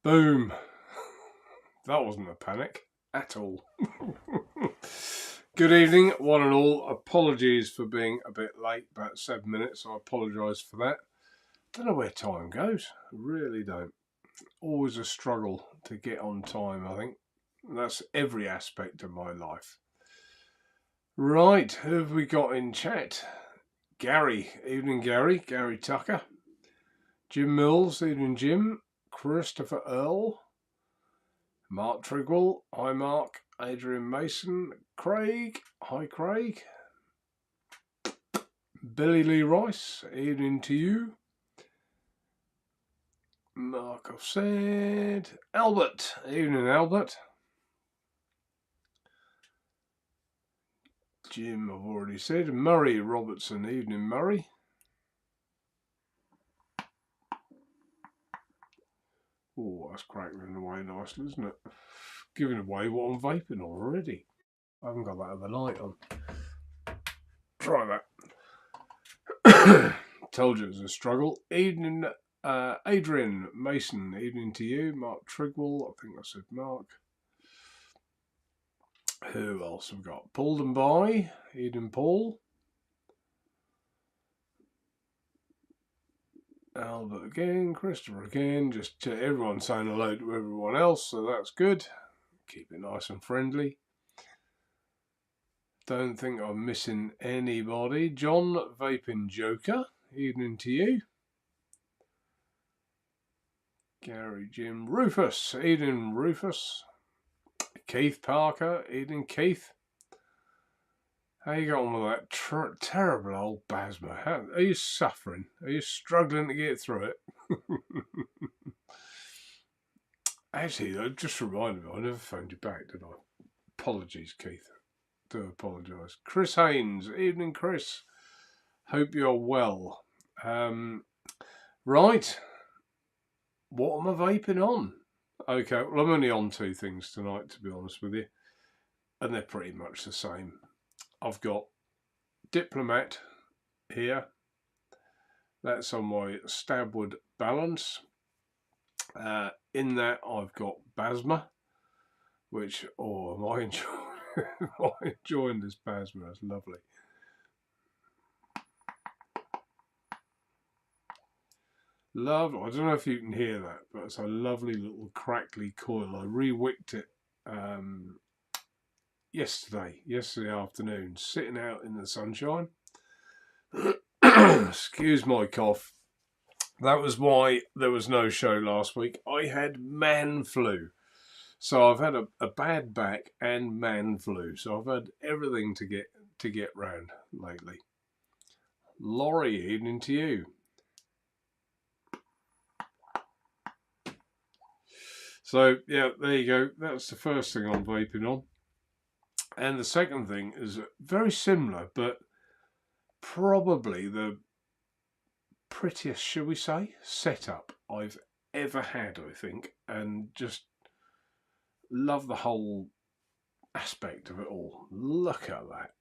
Boom. That wasn't a panic at all. Good evening, one and all. Apologies for being a bit late, about 7 minutes. I apologise for that. Don't know where time goes. Really don't. Always a struggle to get on time, I think. That's every aspect of my life. Right, who have we got in chat? Gary. Evening, Gary. Gary Tucker. Jim Mills. Evening, Jim. Christopher Earl. Mark Trigwell. Hi, Mark. Adrian Mason. Craig. Hi, Craig. Billy Lee Rice. Evening to you. Mark, I've said. Albert. Evening, Albert. Jim, I've already said. Murray Robertson. Evening, Murray. Oh, that's crackling away nicely, isn't it? Giving away what I'm vaping on already. I haven't got that other light on. Try that. Told you it was a struggle. Evening, Adrian Mason. Evening to you. Mark Trigwell. I think I said Mark. Who else have we got? Paul and By. Evening, Paul. Albert again. Christopher again. Just everyone saying hello to everyone else, so that's good. Keep it nice and friendly. Don't think I'm missing anybody. John Vaping Joker. Evening to you. Gary, Jim, Rufus. Evening, Rufus. Keith Parker. Evening, Keith. How you going with that terrible old Basma? Are you suffering? Are you struggling to get through it? Actually, that just reminded me, I never phoned you back, did I? Apologies, Keith. Do apologise. Chris Haynes. Evening, Chris. Hope you're well. Right. What am I vaping on? Okay, well, I'm only on two things tonight, to be honest with you. And they're pretty much the same. I've got Diplomat here. That's on my Stabwood Balance. In that, I've got Basma, which, am I enjoying this Basma? That's lovely. Love. I don't know if you can hear that, but it's a lovely little crackly coil. I re-wicked it yesterday afternoon, sitting out in the sunshine. Excuse my cough. That was why there was no show last week. I had man flu. So I've had a bad back and man flu. So I've had everything to get round lately. Laurie, evening to you. So yeah, there you go. That's the first thing I'm vaping on. And the second thing is very similar, but probably the prettiest, shall we say, setup I've ever had, I think, and just love the whole aspect of it all. Look at that.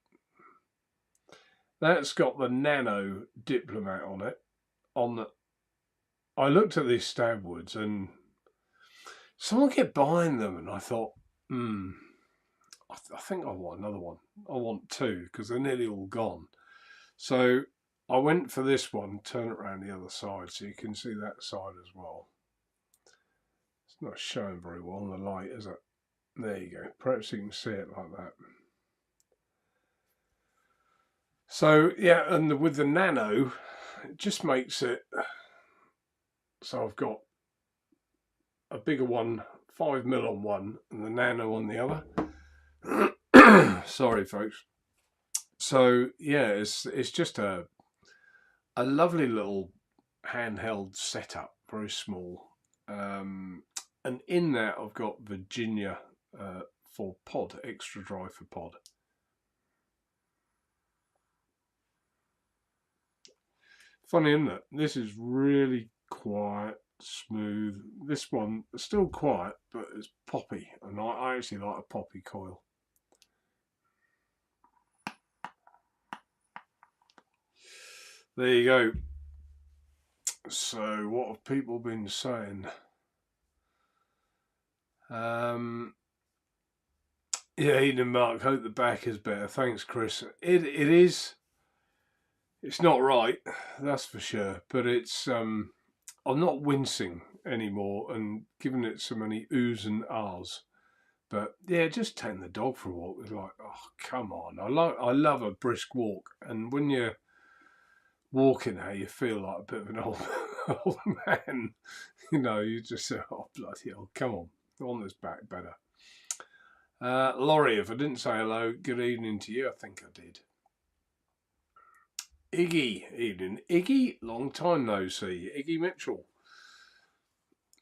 That's got the Nano Diplomat on it. I looked at these Stabwoods and someone kept buying them, and I thought, I think I want another one. I want two because they're nearly all gone. So I went for this one, turn it around the other side so you can see that side as well. It's not showing very well in the light, is it? There you go. Perhaps you can see it like that. So yeah, and with the Nano, it just makes it so I've got a bigger one, 5mm on one, and the Nano on the other. Sorry, folks. So yeah, it's just a lovely little handheld setup, very small. And in that I've got Virginia for pod, extra dry for pod. Funny, isn't it? This is really quiet, smooth. This one is still quiet, but it's poppy, and I actually like a poppy coil. There you go. So what have people been saying? Yeah, Eden and Mark, hope the back is better. Thanks, Chris. It is. It's not right, that's for sure. But it's I'm not wincing anymore and giving it so many oohs and ahs. But yeah, just taking the dog for a walk is like, oh come on. I love a brisk walk, and when you're walking out, you feel like a bit of an old man. You know, you just say, oh bloody hell, come on, I want this back better. Laurie, if I didn't say hello, good evening to you. I think I did. Iggy, evening. Iggy, long time no see. Iggy Mitchell.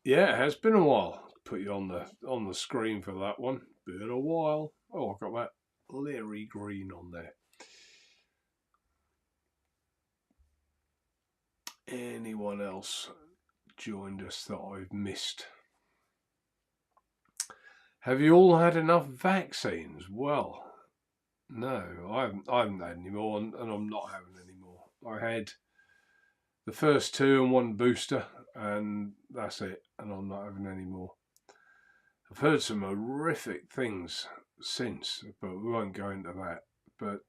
Yeah, it has been a while. Put you on the screen for that one. Been a while. Oh, I've got that Larry Green on there. Anyone else joined us that I've missed? Have you all had enough vaccines? Well, no, I haven't had any more, and I'm not having any more. I had the first 2 and 1 booster, and that's it, and I'm not having any more. I've heard some horrific things since, but we won't go into that. But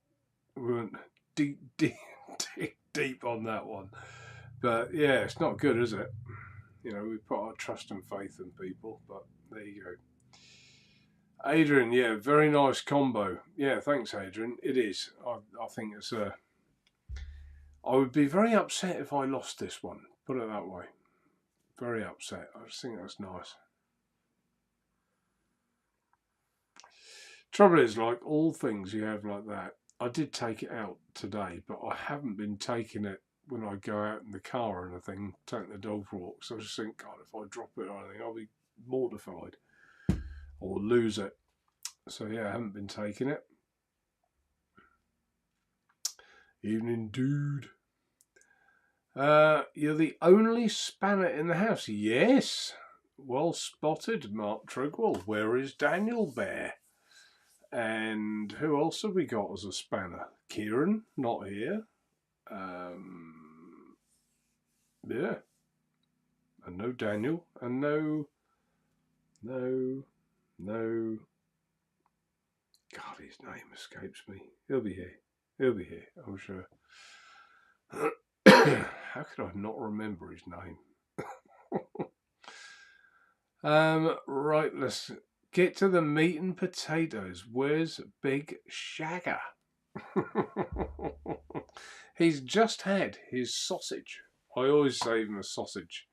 we won't dig deep on that one. But yeah, it's not good, is it? You know, we put our trust and faith in people, but there you go. Adrian, yeah, very nice combo. Yeah, thanks, Adrian. It is. I think it's a. I would be very upset if I lost this one. Put it that way. Very upset. I just think that's nice. Trouble is, like all things you have like that, I did take it out today, but I haven't been taking it when I go out in the car or anything, taking the dog for walks. I just think, God, if I drop it or anything, I'll be mortified or lose it. So yeah, I haven't been taking it. Evening, dude. You're the only spanner in the house. Yes. Well spotted, Mark Trigwell. Where is Daniel Bear? And who else have we got as a spanner? Kieran, not here. Yeah. And no Daniel. And no. God, his name escapes me. He'll be here, I'm sure. How could I not remember his name? Right, let's get to the meat and potatoes. Where's Big Shagger? He's just had his sausage. I always save him a sausage.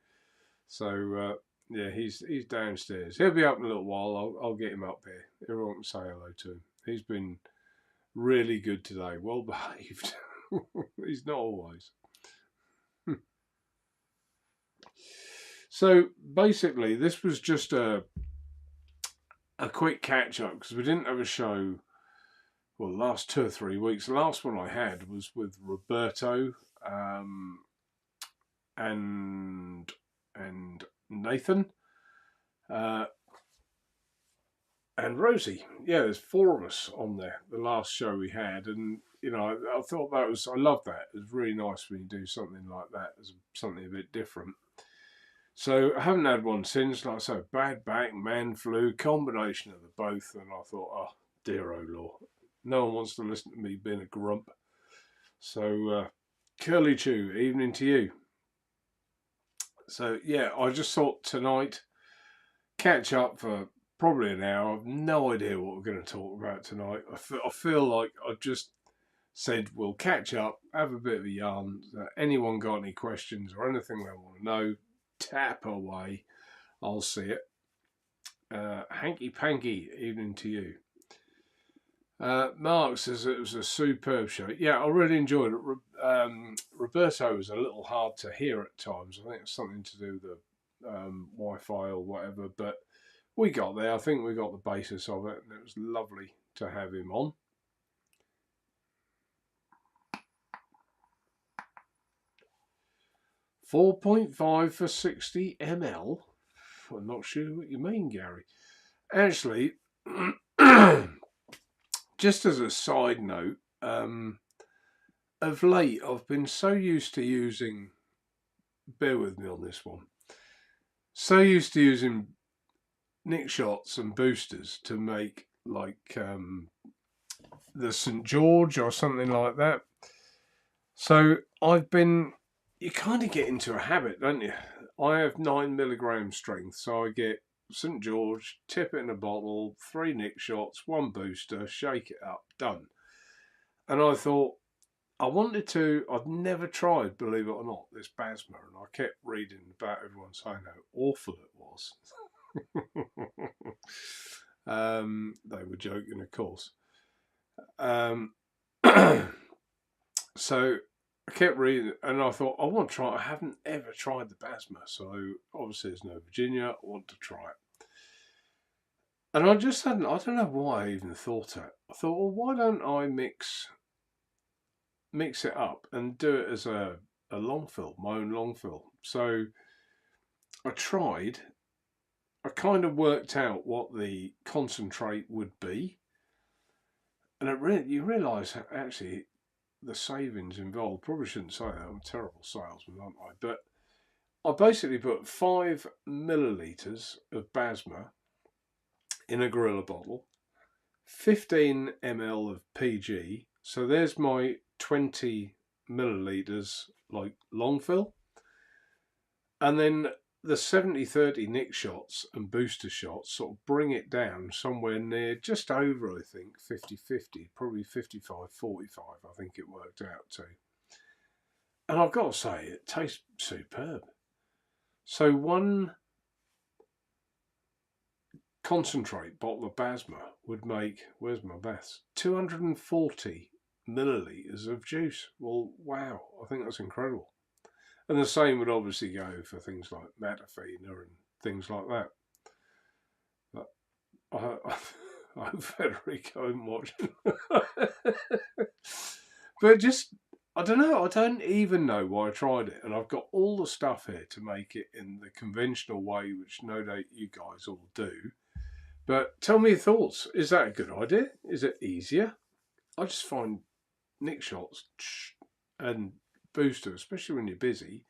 So, yeah, he's downstairs. He'll be up in a little while. I'll get him up here. Everyone can say hello to him. He's been really good today. Well behaved. He's not always. So basically, this was just a quick catch up because we didn't have a show. Well, the last 2 or 3 weeks. The last one I had was with Roberto and Nathan and Rosie. Yeah, there's 4 of us on there. The last show we had, and you know, I thought that was. I love that. It's really nice when you do something like that. It's something a bit different. So I haven't had one since. Like I said, bad back, man flu, combination of the both, and I thought, oh dear, oh Lord, no one wants to listen to me being a grump. So Curly Chew, evening to you. So yeah, I just thought tonight catch up for probably an hour. I've no idea what we're going to talk about tonight. I feel like I just said we'll catch up, have a bit of a yarn. Anyone got any questions or anything they want to know, tap away. I'll see it. Hanky Panky, evening to you. Mark says it was a superb show. Yeah, I really enjoyed it. Roberto was a little hard to hear at times. I think it's something to do with the Wi-Fi or whatever, but we got there. I think we got the basis of it, and it was lovely to have him on. $4.5 for 60 ml. I'm not sure what you mean, Gary. Actually, just as a side note, of late I've been so used to using, bear with me on this one, so used to using nick shots and boosters to make like the St. George or something like that. So you kind of get into a habit, don't you? I have 9 milligram strength, so I get St. George, tip it in a bottle, 3 nick shots, 1 booster, shake it up, done. And I thought, I'd never tried, believe it or not, this Basma, and I kept reading about everyone saying how awful it was. They were joking, of course. So I kept reading, and I thought, I want to try it. I haven't ever tried the Basma, so obviously there's no Virginia. I want to try it. And I just hadn't, I don't know why I even thought that. I thought, well, why don't I mix it up and do it as a long fill, my own long fill. So I tried. I kind of worked out what the concentrate would be, and you realise actually the savings involved. Probably shouldn't say that. I'm a terrible salesman, aren't I? But I basically put 5 millilitres of Basma in a gorilla bottle, 15 ml of PG. So there's my 20 millilitres like long fill, and then the 70-30 nick shots and booster shots sort of bring it down somewhere near just over, I think, 50-50, probably 55-45, I think it worked out to. And I've got to say, it tastes superb. So 1 concentrate bottle of Basma would make, where's my maths, 240 millilitres of juice. Well, wow, I think that's incredible. And the same would obviously go for things like Matafina and things like that. But I Federico and watch. But just, I don't know, I don't even know why I tried it. And I've got all the stuff here to make it in the conventional way, which no doubt you guys all do. But tell me your thoughts. Is that a good idea? Is it easier? I just find nick shots and booster, especially when you're busy,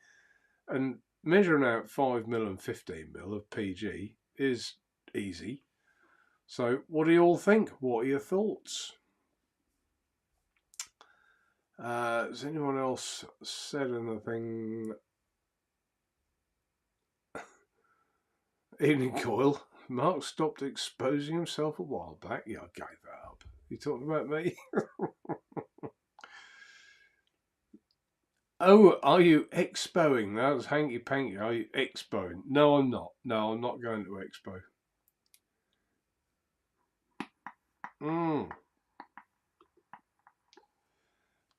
and measuring out 5ml and 15ml of PG is easy. So what do you all think? What are your thoughts? Has anyone else said anything? Evening Coil. Mark stopped exposing himself a while back. Yeah, I gave that up. You talking about me? Oh, are you expoing? That was hanky panky. Are you expoing? No, I'm not. No, I'm not going to expo.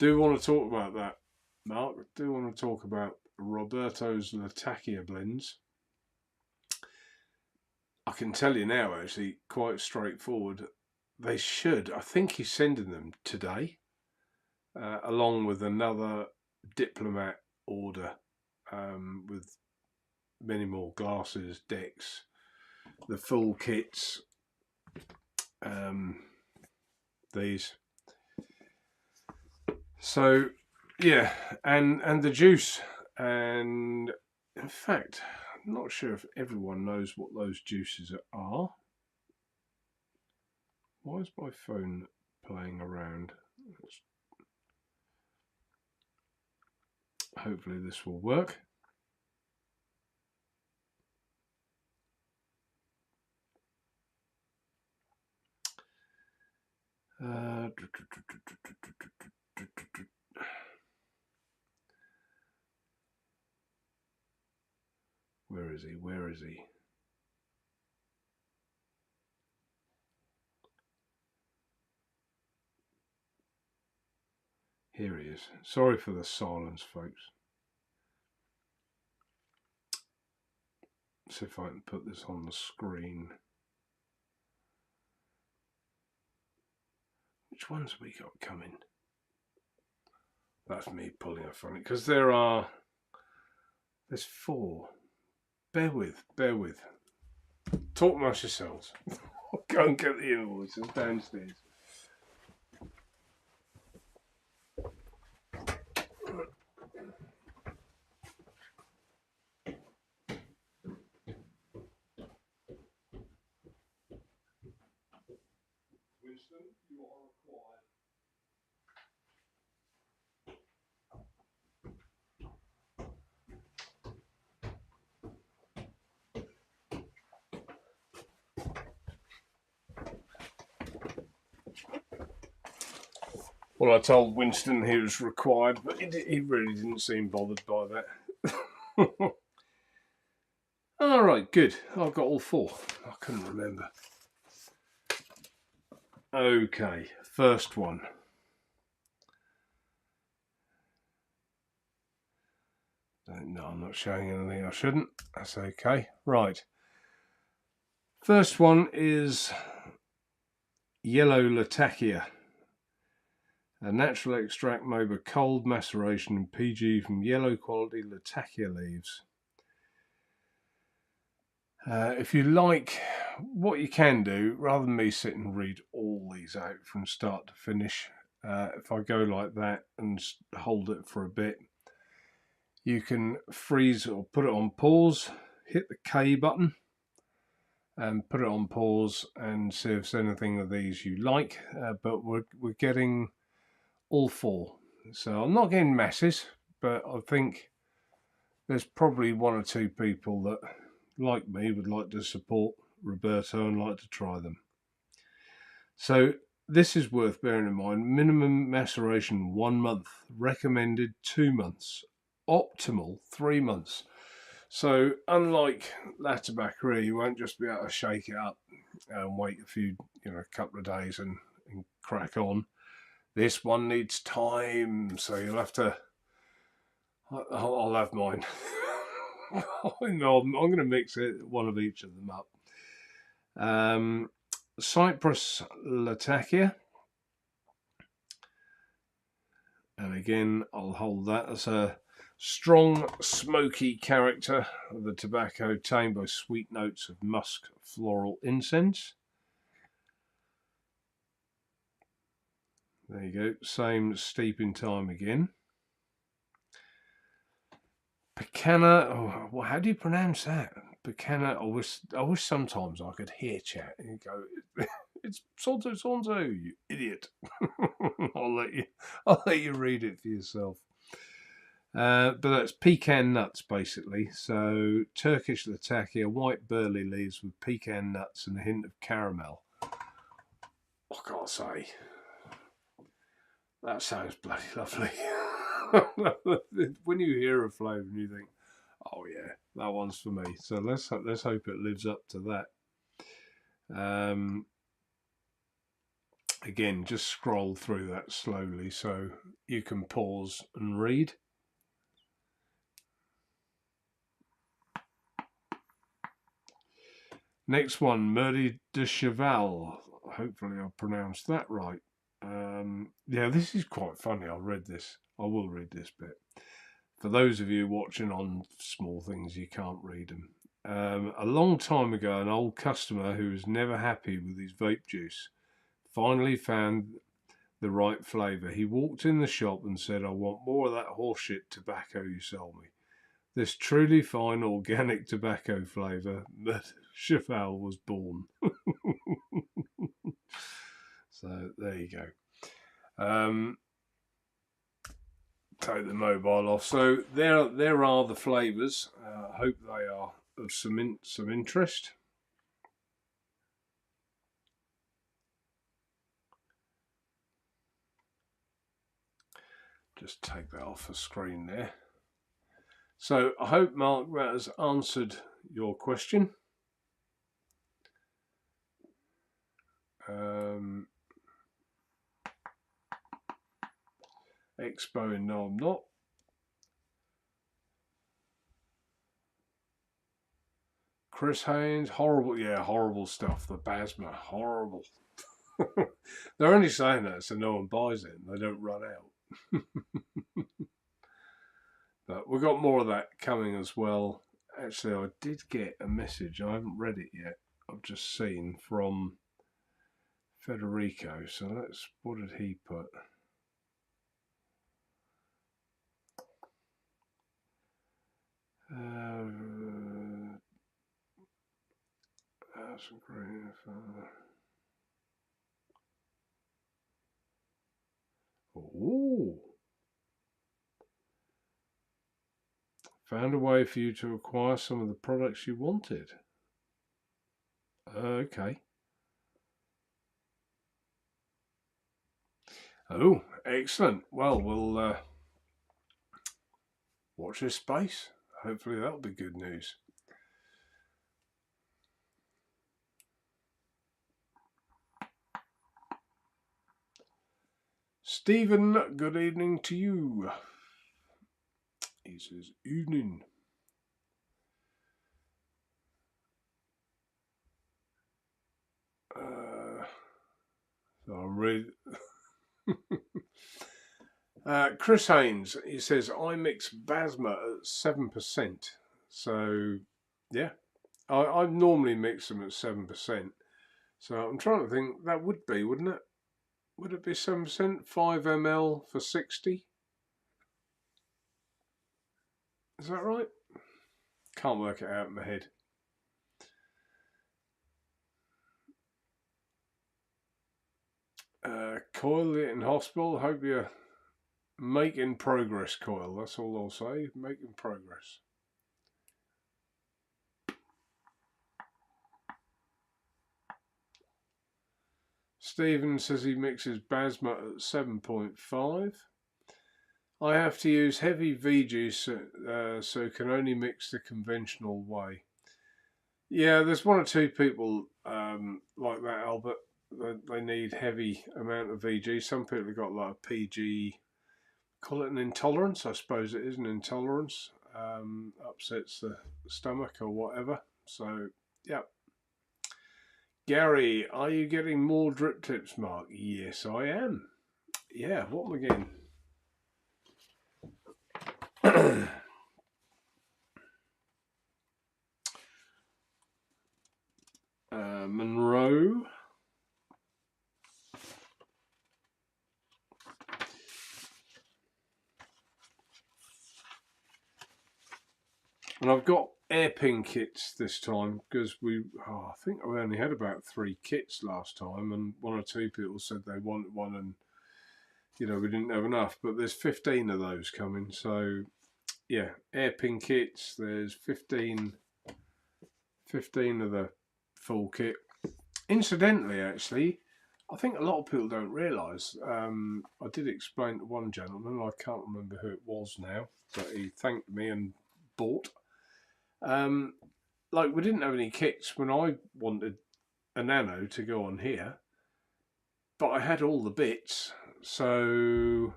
Do want to talk about that, Mark. Do want to talk about Roberto's Latakia blends. I can tell you now, actually, quite straightforward. They should. I think he's sending them today, along with another Diplomat order with many more glasses, decks, the full kits, these. So yeah, and the juice, and in fact, I'm not sure if everyone knows what those juices are. Why is my phone playing around? Hopefully this will work. Where is he? Where is he? Here he is. Sorry for the silence, folks. See if I can put this on the screen. Which ones have we got coming? That's me pulling a funny, because there's 4. Bear with. Talk amongst yourselves. Go and get the invoices downstairs. Winston, you are required. Well, I told Winston he was required, but he really didn't seem bothered by that. All right, good. I've got all four. I couldn't remember. Okay, first one. No, I'm not showing anything I shouldn't. That's okay. Right. First one is yellow Latakia. A natural extract made with cold maceration and PG from yellow quality Latakia leaves. If you like, what you can do, rather than me sit and read all these out from start to finish, if I go like that and hold it for a bit, you can freeze or put it on pause, hit the K button and put it on pause and see if there's anything of these you like, but we're getting all four. So I'm not getting masses, but I think there's probably one or two people that, like me, would like to support Roberto and like to try them. So this is worth bearing in mind. Minimum maceration 1 month, recommended 2 months, optimal 3 months. So unlike La Tabaceria, you won't just be able to shake it up and wait a couple of days and crack on. This one needs time, so you'll have to. I'll have mine. No, I'm going to mix one of each of them up. Cyprus Latakia. And again, I'll hold that as a strong, smoky character of the tobacco, tamed by sweet notes of musk floral incense. There you go. Same steeping time again. Picana. Oh, how do you pronounce that? Picana. I wish sometimes I could hear chat and go, "It's Sonso, you idiot." I'll let you read it for yourself. But that's pecan nuts, basically. So Turkish Latakia, white burley leaves with pecan nuts and a hint of caramel. I can't say. That sounds bloody lovely. When you hear a flavour and you think, oh yeah, that one's for me. So let's hope it lives up to that. Again, just scroll through that slowly so you can pause and read. Next one, Merdi de Cheval. Hopefully I pronounced that right. Yeah, this is quite funny. I will read this bit. For those of you watching on small things, you can't read them. A long time ago, an old customer who was never happy with his vape juice finally found the right flavour. He walked in the shop and said, "I want more of that horseshit tobacco you sell me. This truly fine organic tobacco flavour, Cheval was born." So there you go. Take the mobile off. So there are the flavours. I hope they are of some interest. Just take that off the screen there. So I hope, Mark, that has answered your question. Expo and no, I'm not. Chris Haynes, horrible, yeah, horrible stuff. The Basma, horrible. They're only saying that so no one buys it and they don't run out. But we've got more of that coming as well. Actually, I did get a message. I haven't read it yet. I've just seen from Federico. So what did he put? That's great. Ooh. Found a way for you to acquire some of the products you wanted. Okay. Oh, excellent. Well, we'll watch this space. Hopefully that'll be good news. Stephen, good evening to you. He says, evening. So I'll read. Chris Haynes, he says, I mix Basma at 7%. So, yeah, I normally mix them at 7%. So I'm trying to think, that would be, wouldn't it? Would it be 7%? 5 ml for 60? Is that right? Can't work it out in my head. Coil it in hospital. Hope you're making progress, Coil. That's all I'll say. Making progress. Stephen says he mixes Basma at 7.5. I have to use heavy V-juice, so can only mix the conventional way. Yeah, there's one or two people like that, Albert. They need heavy amount of VG. Some people have got like a PG, call it an intolerance. I suppose it is an intolerance. Upsets the stomach or whatever. So, yeah. Gary, are you getting more drip tips, Mark? Yes, I am. Yeah, what am I getting? Monroe. And I've got airpin kits this time because I think we only had about 3 kits last time, and 1 or 2 people said they wanted one, and we didn't have enough. But there's 15 of those coming, so yeah, airpin kits. There's 15 of the full kit. Incidentally, actually, I think a lot of people don't realise. I did explain to one gentleman, I can't remember who it was now, but he thanked me and bought. Like, we didn't have any kits when I wanted a Nano to go on here, but I had all the bits. So,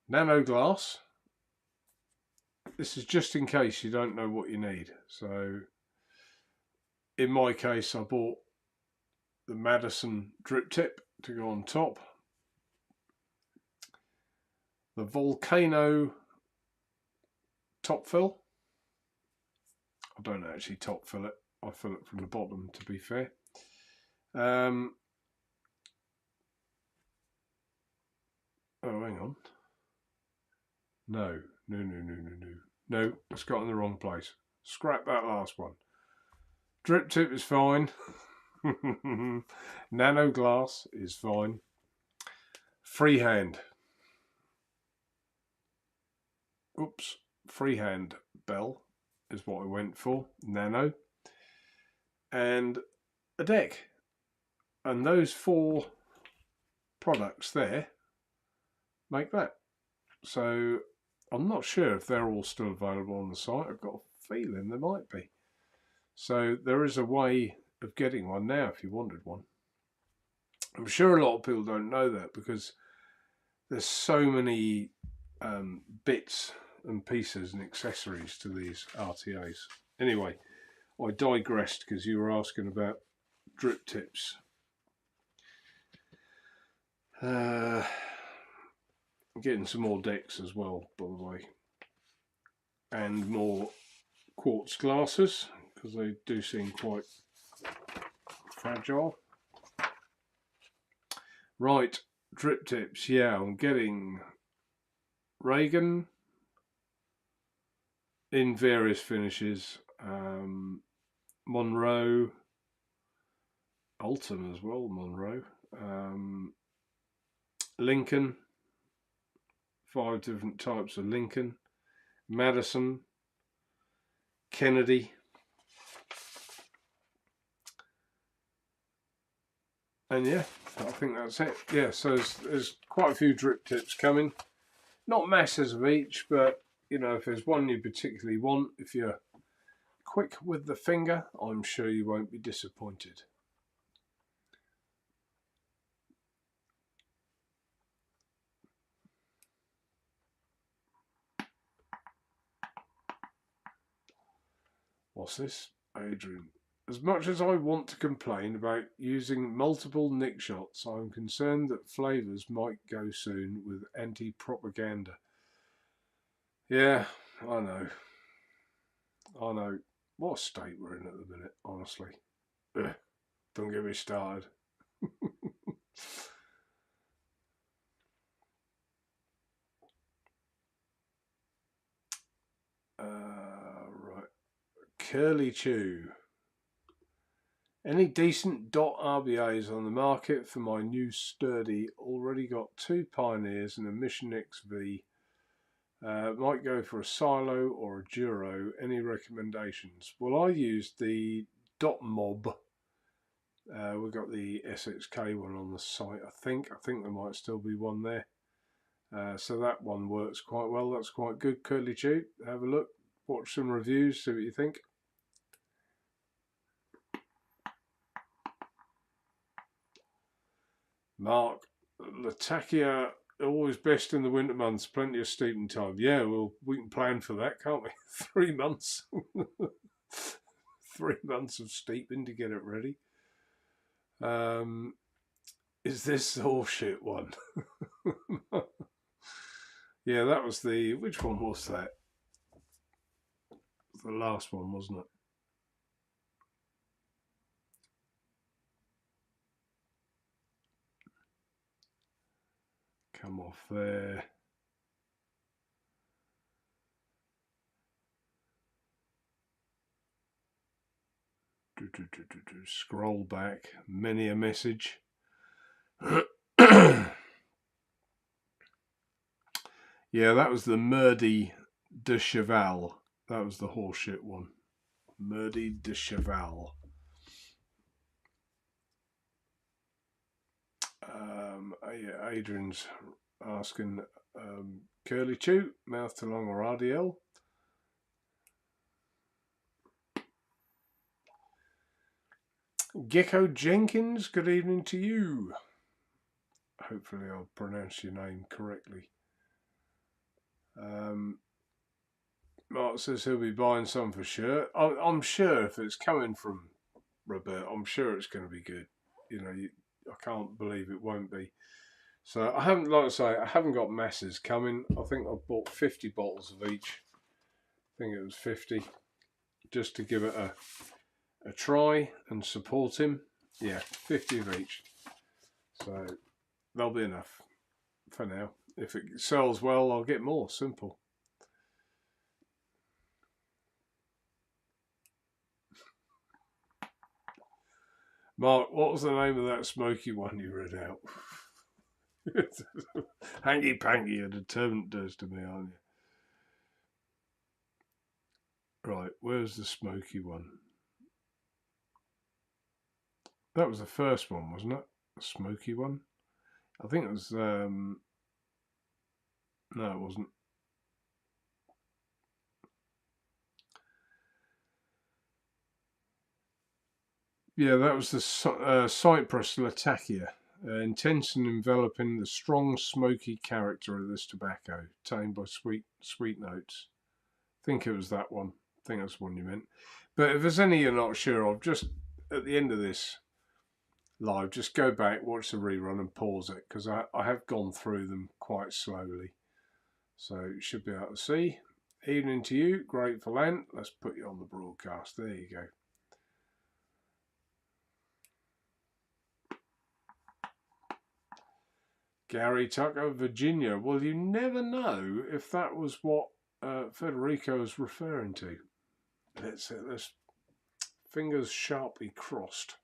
Nano glass. This is just in case you don't know what you need. So, in my case, I bought the Madison drip tip to go on top, the Volcano top fill. I don't actually top fill it. I fill it from the bottom, to be fair. Oh, hang on. No, it's got in the wrong place. Scrap that last one. Drip tip is fine. Nano glass is fine. Freehand. Oops. Freehand bell is what I went for. Nano. And a deck. And those 4 products there make that. So I'm not sure if they're all still available on the site. I've got a feeling they might be. So there is a way of getting one now if you wanted one. I'm sure a lot of people don't know that because there's so many bits and pieces and accessories to these RTAs. Anyway, I digressed because you were asking about drip tips. Getting some more decks as well, by the way, and more quartz glasses because they do seem quite fragile. Right, drip tips. Yeah, I'm getting Reagan in various finishes, Monroe, Alton as well, Monroe, Lincoln, 5 different types of Lincoln, Madison, Kennedy, and yeah, I think that's it. Yeah, so there's quite a few drip tips coming. Not masses of each, but you know, if there's one you particularly want, if you're quick with the finger, I'm sure you won't be disappointed. What's this? Adrian. As much as I want to complain about using multiple nick shots, I'm concerned that flavours might go soon with anti-propaganda. Yeah, I know. I know. What state we're in at the minute, honestly. Ugh, don't get me started. Right. Curly Chew. Any decent dot RBAs on the market for my new sturdy? Already got 2 Pioneers and a Mission XV. Might go for a Silo or a Duro. Any recommendations? Well, I used the Dot Mob. We've got the SXK one on the site, I think. I think there might still be one there. So that one works quite well. That's quite good. Curly Chew. Have a look. Watch some reviews. See what you think. Mark, Latakia, always best in the winter months. Plenty of steeping time. Yeah, well, we can plan for that, can't we? 3 months. 3 months of steeping to get it ready. Is this the horseshit one? Yeah, that was the... Which one was that? The last one, wasn't it? Come off there. Scroll back. Many a message. Yeah, that was the Murdy de Cheval. That was the horseshit one. Murdy de Cheval. Yeah, Adrian's asking Curly Chew, mouth to long or RDL. Gecko Jenkins, good evening to you. Hopefully I'll pronounce your name correctly. Mark says he'll be buying some for sure. I'm sure if it's coming from Robert, I'm sure it's going to be good. You know, I can't believe it won't be. So I haven't, like I say, I haven't got masses coming. I think I've bought 50 bottles of each. I think it was 50, just to give it a try and support him. Yeah, 50 of each. So that'll be enough for now. If it sells well, I'll get more. Simple. Mark, what was the name of that smoky one you read out? Hanky panky, a determined does to me, aren't you? Right, where's the smoky one? That was the first one, wasn't it? The smoky one? I think it was, no, it wasn't. Yeah, that was the Cypress Latakia. Intense and enveloping the strong smoky character of this tobacco, tamed by sweet notes. I think it was that one. I think that's the one you meant. But if there's any you're not sure of, just at the end of this live, just go back, watch the rerun and pause it, because I have gone through them quite slowly. So you should be able to see. Evening to you, Grateful Ant. Let's put you on the broadcast. There you go. Gary Tucker, Virginia. Well, you never know if that was what Federico was referring to. Let's fingers sharply crossed.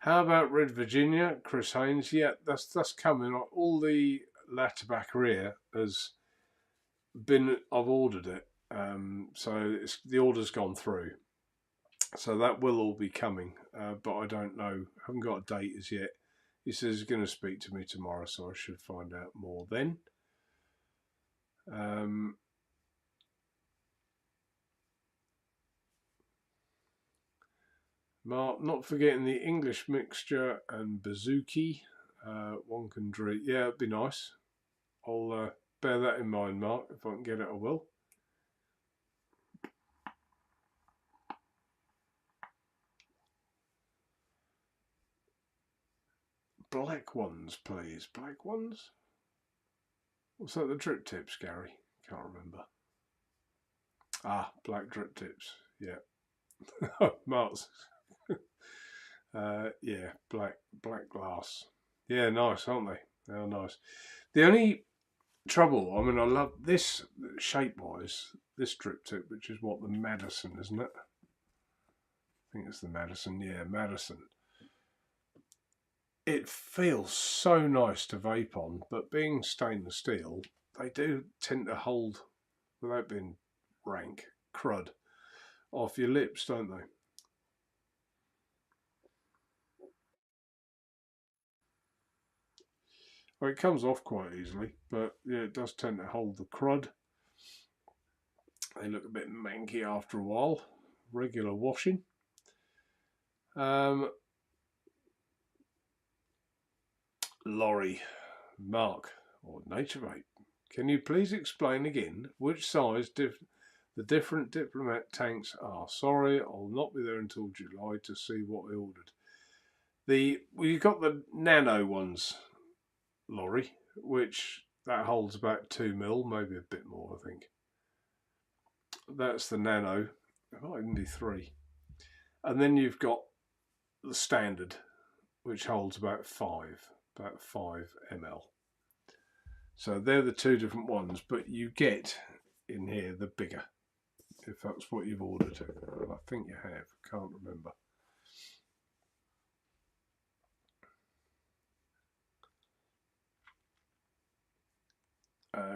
How about Red Virginia, Chris Haynes? Yeah, that's coming. All the La Tabaccaria has been. I've ordered it, so the order's gone through. So that will all be coming, but I don't know. I haven't got a date as yet. He says he's going to speak to me tomorrow, so I should find out more then. Mark, not forgetting the English mixture and Bazooki. One can drink. Yeah, it'd be nice. I'll bear that in mind, Mark. If I can get it, I will. Black ones, please. Black ones? What's that, the drip tips, Gary? Can't remember. Ah, black drip tips. Yeah. Mark's. Yeah, black glass. Yeah, nice, aren't they? They're nice. The only trouble, I mean, I love this shape-wise, this drip tip, which is what, the Madison, isn't it? I think it's the Madison. Yeah, Madison. It feels so nice to vape on, but being stainless steel, they do tend to hold, without being rank, crud off your lips, don't they? Well, it comes off quite easily, but yeah, it does tend to hold the crud. They look a bit manky after a while. Regular washing. Laurie, Mark, or Naturevape, can you please explain again which size the different diplomat tanks are? Sorry, I'll not be there until July to see what I ordered. Well, you've got the nano ones, Laurie, which that holds about 2 mil, maybe a bit more, I think. That's the nano. It might even be 3. And then you've got the standard, which holds about 5 ml. So they're the two different ones, but you get in here the bigger, if that's what you've ordered. I think you have, can't remember.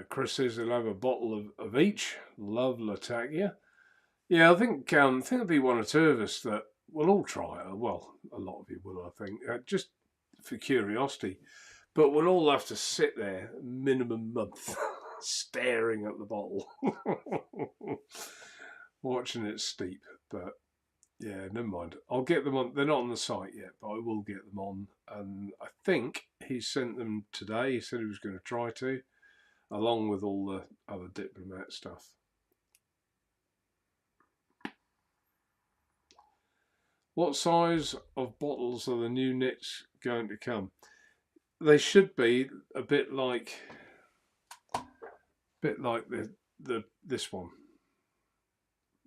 Chris says he'll have a bottle of each. Love Latakia. Yeah, I think there'll be one or two of us that will all try it. Well, a lot of you will, I think, just for curiosity. But we'll all have to sit there minimum month staring at the bottle, watching it steep. But yeah, never mind. I'll get them on. They're not on the site yet, but I will get them on. And I think he sent them today. He said he was going to try to, along with all the other diplomat stuff. What size of bottles are the new nits going to come? They should be a bit like this one,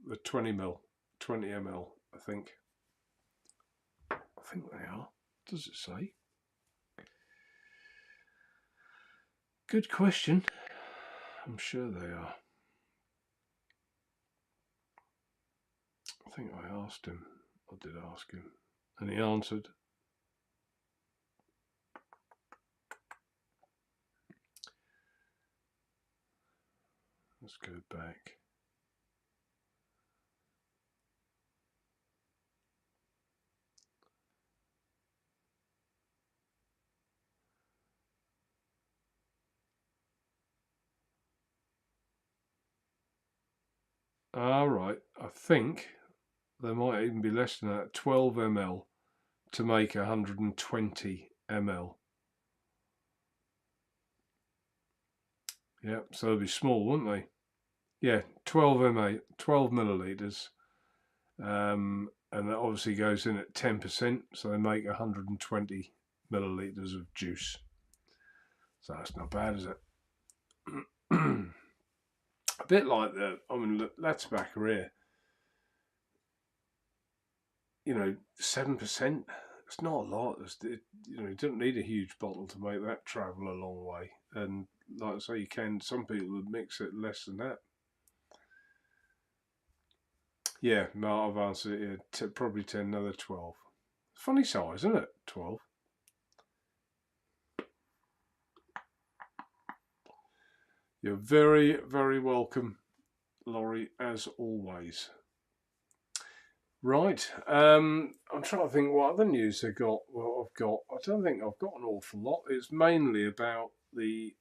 the 20 ml. I think they are. Does it say? Good question. I'm sure they are. I think I asked him. I did ask him, and he answered. Let's go back. All right, I think there might even be less than that. 12 ml to make 120 ml. Yeah, so they'll be small, won't they? Yeah, 12 milliliters. And that obviously goes in at 10%, so they make 120 milliliters of juice. So that's not bad, is it? A bit like La Tabaccaria. 7%. It's not a lot. You don't need a huge bottle to make that travel a long way. And like I say, some people would mix it less than that. Yeah, no, I've answered it. Probably 10, another 12. funny size, isn't it? 12. You're very, very welcome, Laurie, as always. Right, I'm trying to think what other news I've got. I don't think I've got an awful lot. It's mainly about the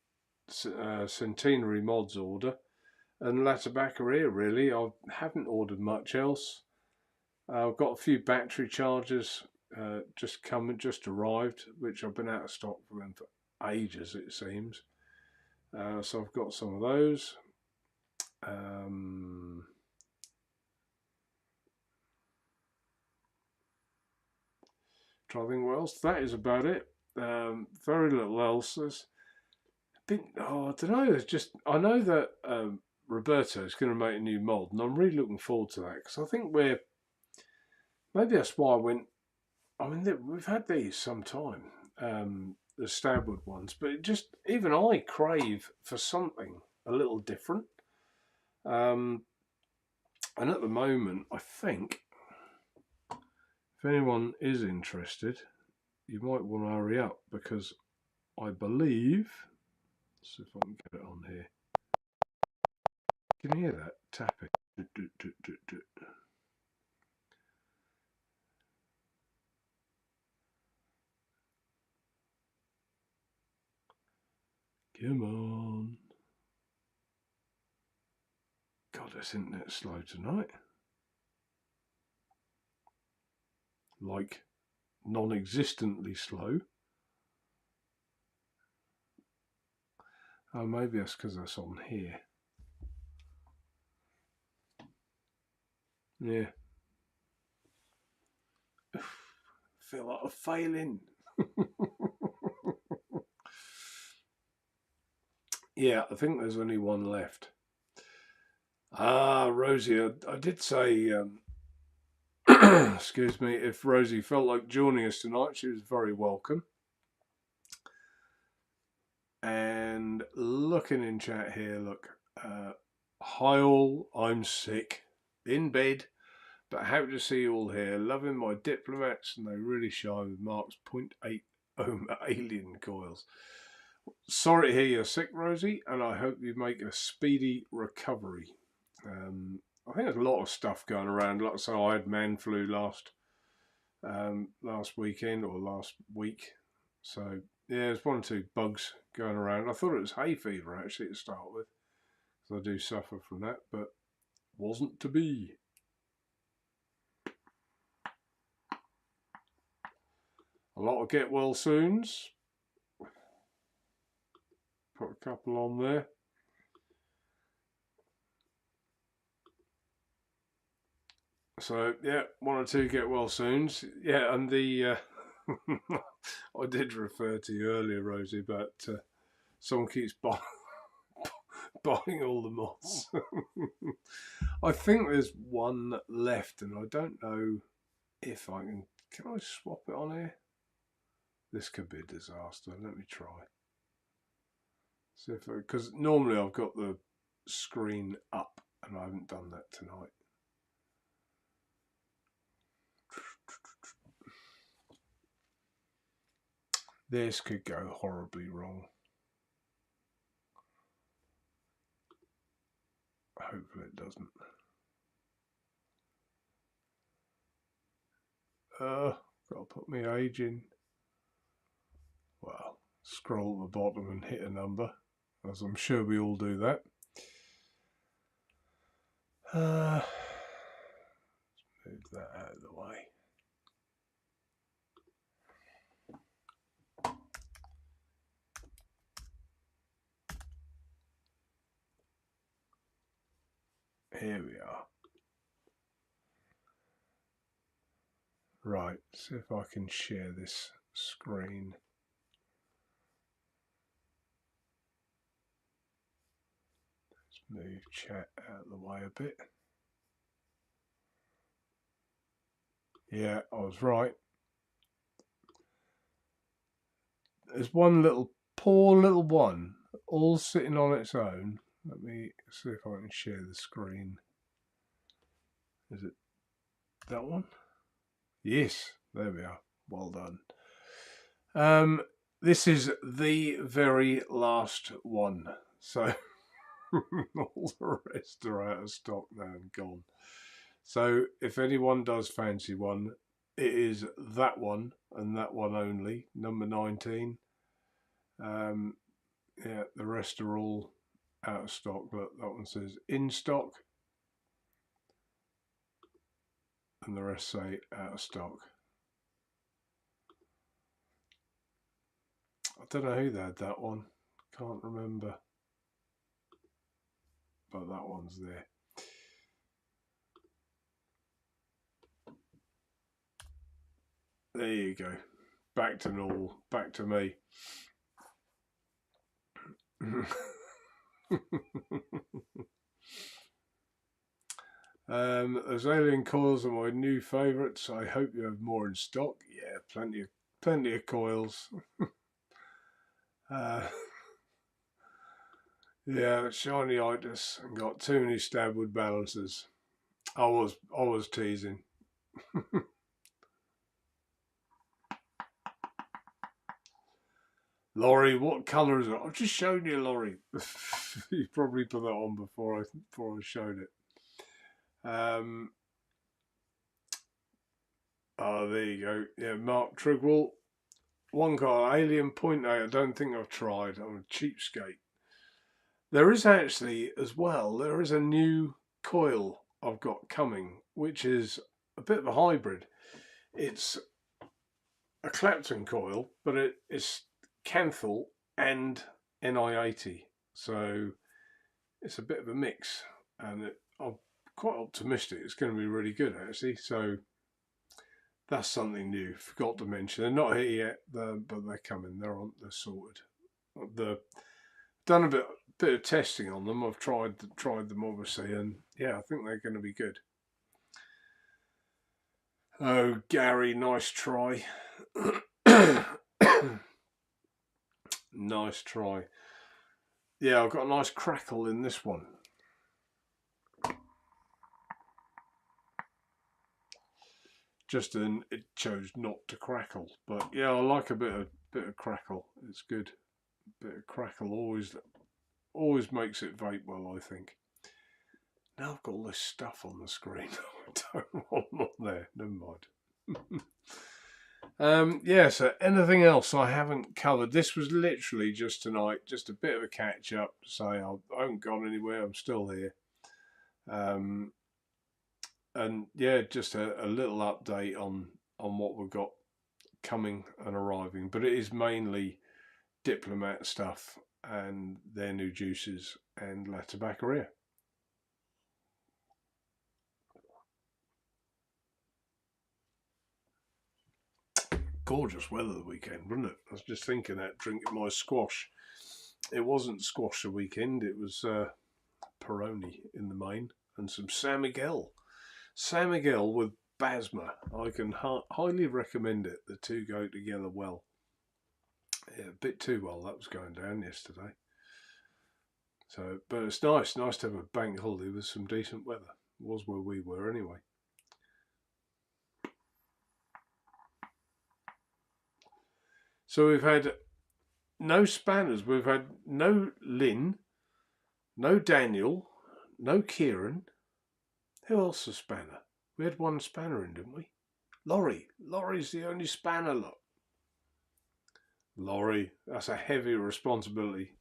centenary mods order and Latibaccaria, really. I haven't ordered much else. I've got a few battery chargers just arrived, which I've been out of stock for them for ages, it seems. So I've got some of those. Trying to think what else. That is about it. Very little else. There's been, I don't know. There's just, I know that Roberto is going to make a new mod, and I'm really looking forward to that because I think maybe that's why I went. I mean, we've had these some time, the Stabwood ones, but even I crave for something a little different. And at the moment, I think if anyone is interested, you might want to hurry up because I believe. Let's see if I can get it on here. Can you hear that tapping? Come on. God, this internet's slow tonight. Like, non-existently slow. Oh, maybe that's because that's on here. Yeah. Feel like I'm failing. Yeah, I think there's only one left. Ah, Rosie, I did say, excuse me, if Rosie felt like joining us tonight, she was very welcome. And looking in chat here, look, hi all, I'm sick, in bed, but happy to see you all here. Loving my diplomats, and they really shine with Mark's 0.8 ohm alien coils. Sorry to hear you're sick, Rosie, and I hope you make a speedy recovery. I think there's a lot of stuff going around. Like I say, I had man flu last weekend or last week. So yeah, there's one or two bugs going around. I thought it was hay fever actually to start with, because I do suffer from that, but wasn't to be. A lot of get well soons. Put a couple on there. So yeah, one or two get well soons. Yeah, and the I did refer to you earlier, Rosie, but someone keeps buying all the mods. I think there's one left, and I don't know if I can. Can I swap it on here? This could be a disaster. Let me try. See if because normally I've got the screen up, and I haven't done that tonight. This could go horribly wrong. Hopefully it doesn't. Got to put my age in. Well, scroll at the bottom and hit a number, as I'm sure we all do that. Let's move that out of the way. Here we are. Right, see if I can share this screen. Let's move chat out of the way a bit. Yeah, I was right. There's one little, poor little one, all sitting on its own. Let me see if I can share the screen. Is it that one? Yes, there we are. Well done. This is the very last one. So all the rest are out of stock now and gone. So if anyone does fancy one, it is that one and that one only, number 19. Yeah, the rest are all out of stock. Look, that one says in stock, and the rest say out of stock. I don't know who had that one, can't remember, but that one's there. There you go, back to normal, back to me. Those alien coils are my new favourites. I hope you have more in stock. Yeah, plenty of coils. Yeah, shiny-itis and got too many stabwood balancers. I was teasing. Laurie, what colour is it? I've just shown you, Laurie. You probably put that on before I showed it. Oh, there you go. Yeah, Mark Trigwell. One guy, Alien Point A, I don't think I've tried. I'm a cheapskate. There is actually, as well, there is a new coil I've got coming, which is a bit of a hybrid. It's a Clapton coil, but it's Canthal and Ni80. So it's a bit of a mix, and I'm quite optimistic it's going to be really good, actually. So that's something new. Forgot to mention. They're not here yet, but they're coming. They're sorted. Done a bit of testing on them. I've tried them obviously, and yeah, I think they're going to be good. Oh, Gary, nice try. Nice try. Yeah, I've got a nice crackle in this one. Just then it chose not to crackle, but yeah, I like a bit of crackle. It's good. A bit of crackle always makes it vape well, I think. Now I've got all this stuff on the screen. I don't want them on there. Never mind. Yeah, so anything else I haven't covered? This was literally just tonight, just a bit of a catch up to say I haven't gone anywhere, I'm still here. And yeah, just a little update on what we've got coming and arriving, but it is mainly Diplomat stuff and their new juices and La Tabaccaria. Gorgeous weather the weekend, wasn't it? I was just thinking that, drinking my squash. It wasn't squash the weekend, it was Peroni in the main and some San Miguel. San Miguel with Basma. I can highly recommend it. The two go together well. Yeah, a bit too well, that was going down yesterday. So, but it's nice to have a bank holiday with some decent weather. It was where we were anyway. So we've had no spanners. We've had no Lynn, no Daniel, no Kieran. Who else a spanner? We had one spanner in, didn't we? Laurie. Laurie's the only spanner, look. Laurie, that's a heavy responsibility.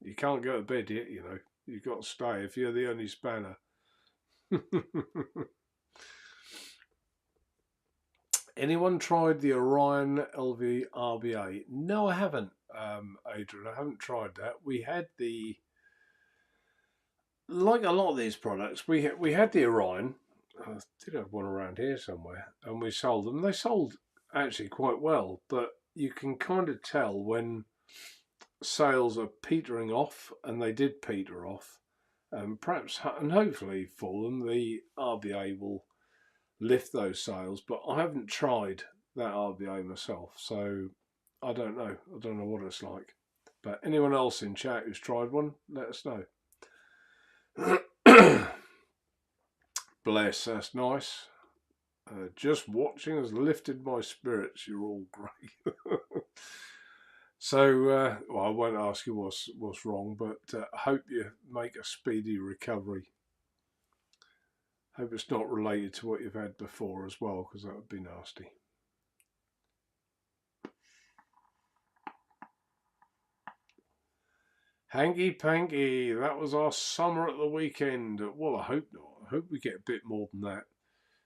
You can't go to bed yet, you know. You've got to stay if you're the only spanner. Anyone tried the Orion LV RBA? No, I haven't, Adrian. I haven't tried that. We had like a lot of these products, we had the Orion. I did have one around here somewhere, and we sold them. They sold actually quite well, but you can kind of tell when sales are petering off, and they did peter off. Perhaps and hopefully for them, the RBA will lift those sales. But I haven't tried that RBA myself, so I don't know. I don't know what it's like. But anyone else in chat who's tried one, let us know. Bless, that's nice. Just watching has lifted my spirits. You're all great. So, well, I won't ask you what's wrong, but I hope you make a speedy recovery. Hope it's not related to what you've had before as well, because that would be nasty. Hanky panky, that was our summer at the weekend. Well, I hope not. I hope we get a bit more than that.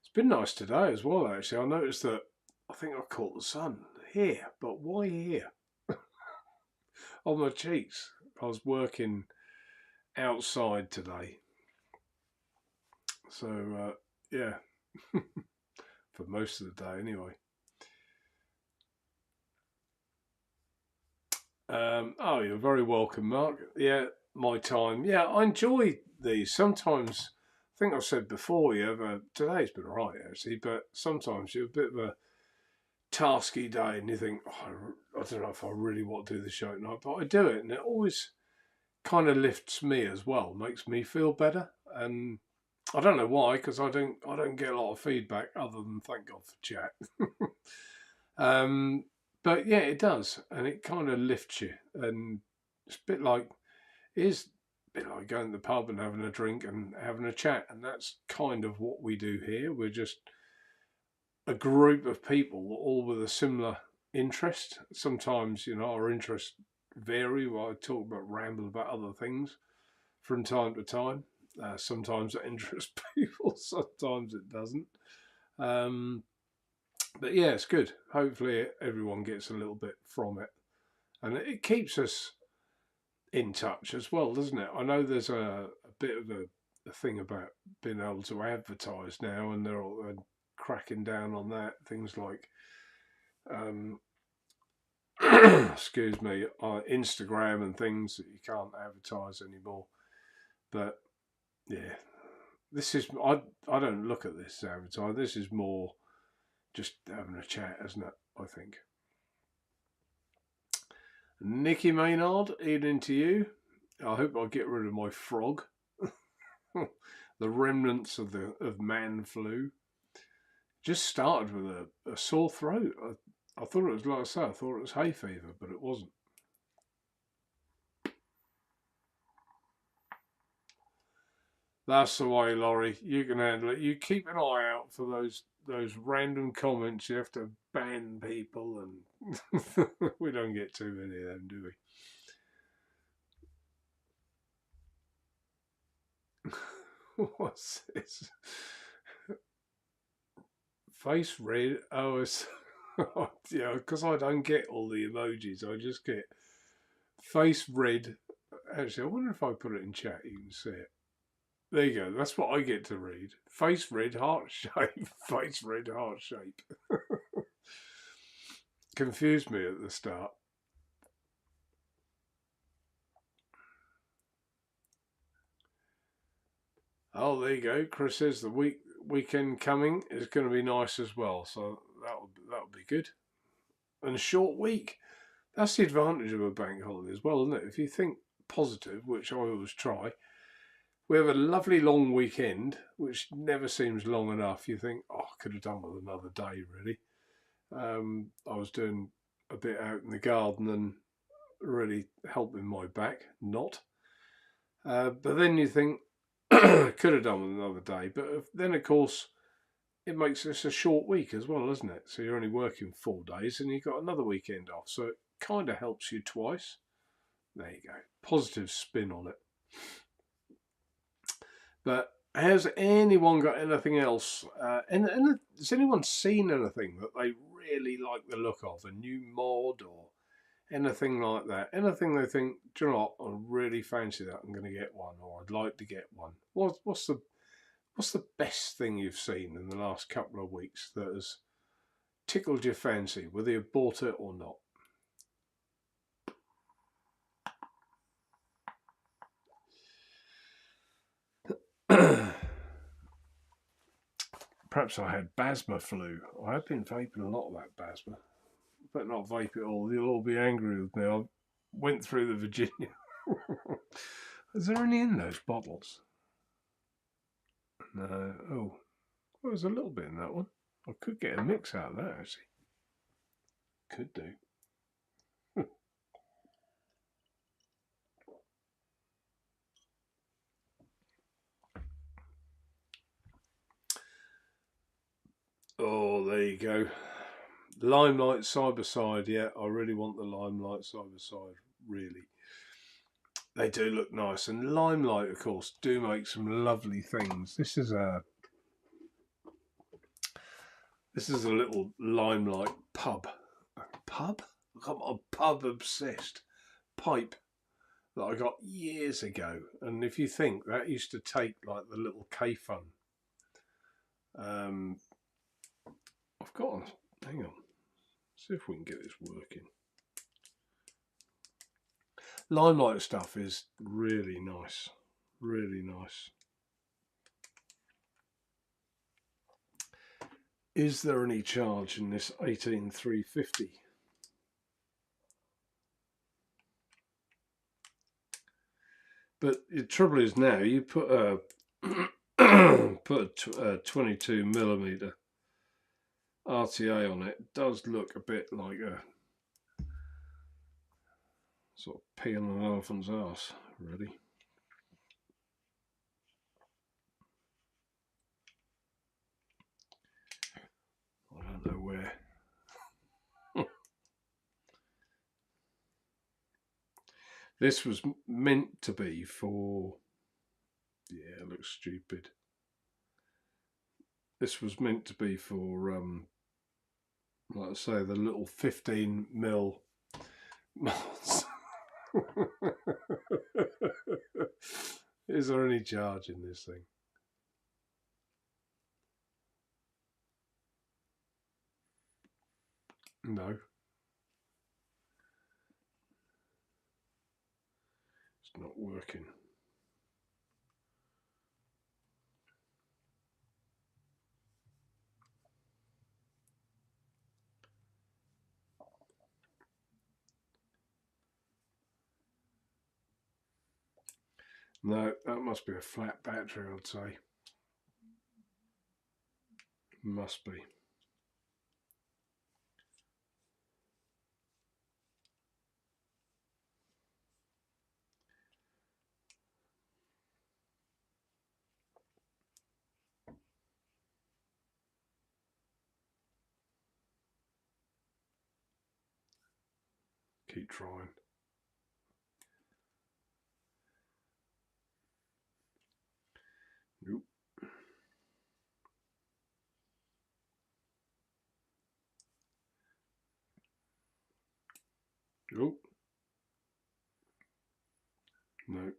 It's been nice today as well, actually. I noticed that I think I caught the sun here, but why here? On my cheeks. I was working outside today. So, yeah, for most of the day anyway. Oh, you're very welcome, Mark. Yeah, my time. Yeah, I enjoy these. Sometimes, I think I've said before, today's been all right, actually, but sometimes you're a bit of a tasky day and you think, oh, I don't know if I really want to do the show tonight, but I do it, and it always kind of lifts me as well, makes me feel better. And I don't know why, because I don't get a lot of feedback other than thank God for chat. But yeah, it does, and it kind of lifts you, and it's a bit like going to the pub and having a drink and having a chat, and that's kind of what we do here. We're just a group of people all with a similar interest. Sometimes, our interests vary. I talk about ramble about other things from time to time. Sometimes it interests people, sometimes it doesn't. But yeah, it's good. Hopefully everyone gets a little bit from it. And it keeps us in touch as well, doesn't it? I know there's a bit of a thing about being able to advertise now, and they're cracking down on that. Things like, excuse me, Instagram and things that you can't advertise anymore. But yeah, I don't look at this as advertising. This is more just having a chat, isn't it? I think. Nicky Maynard, evening to you. I hope I get rid of my frog. The remnants of man flu. Just started with a sore throat. I thought it was, like I say, I thought it was hay fever, but it wasn't. That's the way, Laurie. You can handle it. You keep an eye out for those random comments. You have to ban people, and we don't get too many of them, do we? What's this? Face red. Oh, it's yeah, because I don't get all the emojis. I just get face red. Actually, I wonder if I put it in chat, you can see it. There you go. That's what I get to read. Face red, heart shape. Face red, heart shape. Confused me at the start. Oh, there you go. Chris says the weekend coming is going to be nice as well, so that'll be good. And a short week. That's the advantage of a bank holiday as well, isn't it? If you think positive, which I always try, we have a lovely long weekend, which never seems long enough. You think, oh, I could have done with another day, really. I was doing a bit out in the garden and really helping my back, not. But then you think, could have done with another day. But then, of course, it makes this a short week as well, isn't it? So you're only working 4 days and you've got another weekend off. So it kind of helps you twice. There you go. Positive spin on it. But has anyone got anything else? And has anyone seen anything that they really like the look of? A new mod or anything like that? Anything they think, do you know what, I really fancy that, I'm going to get one, or I'd like to get one. What's the best thing you've seen in the last couple of weeks that has tickled your fancy, whether you bought it or not? Perhaps I had Basma flu. I have been vaping a lot of that Basma. But not vape it all. You'll all be angry with me. I went through the Virginia. Is there any in those bottles? No. Oh, well, there's a little bit in that one. I could get a mix out of that, actually. Could do. Oh, there you go. Limelight side by side. Yeah, I really want the Limelight side by side. Really, they do look nice, and Limelight, of course, do make some lovely things. This is a little Limelight pub. Pub? I'm a pub obsessed pipe that I got years ago, and if you think that used to take like the little K-Fun. I've got. Hang on. See if we can get this working. Limelight stuff is really nice. Really nice. Is there any charge in this 18350? But the trouble is now you put a put a 22mm RTA on it. It does look a bit like a sort of pee on an elephant's arse, really. I don't know where. This was meant to be for. Yeah, it looks stupid. This was meant to be for, like I say, the little 15mm mods. Is there any charge in this thing? No. It's not working. No, that must be a flat battery, I'd say. Must be. Keep trying. Nope. Nope. No.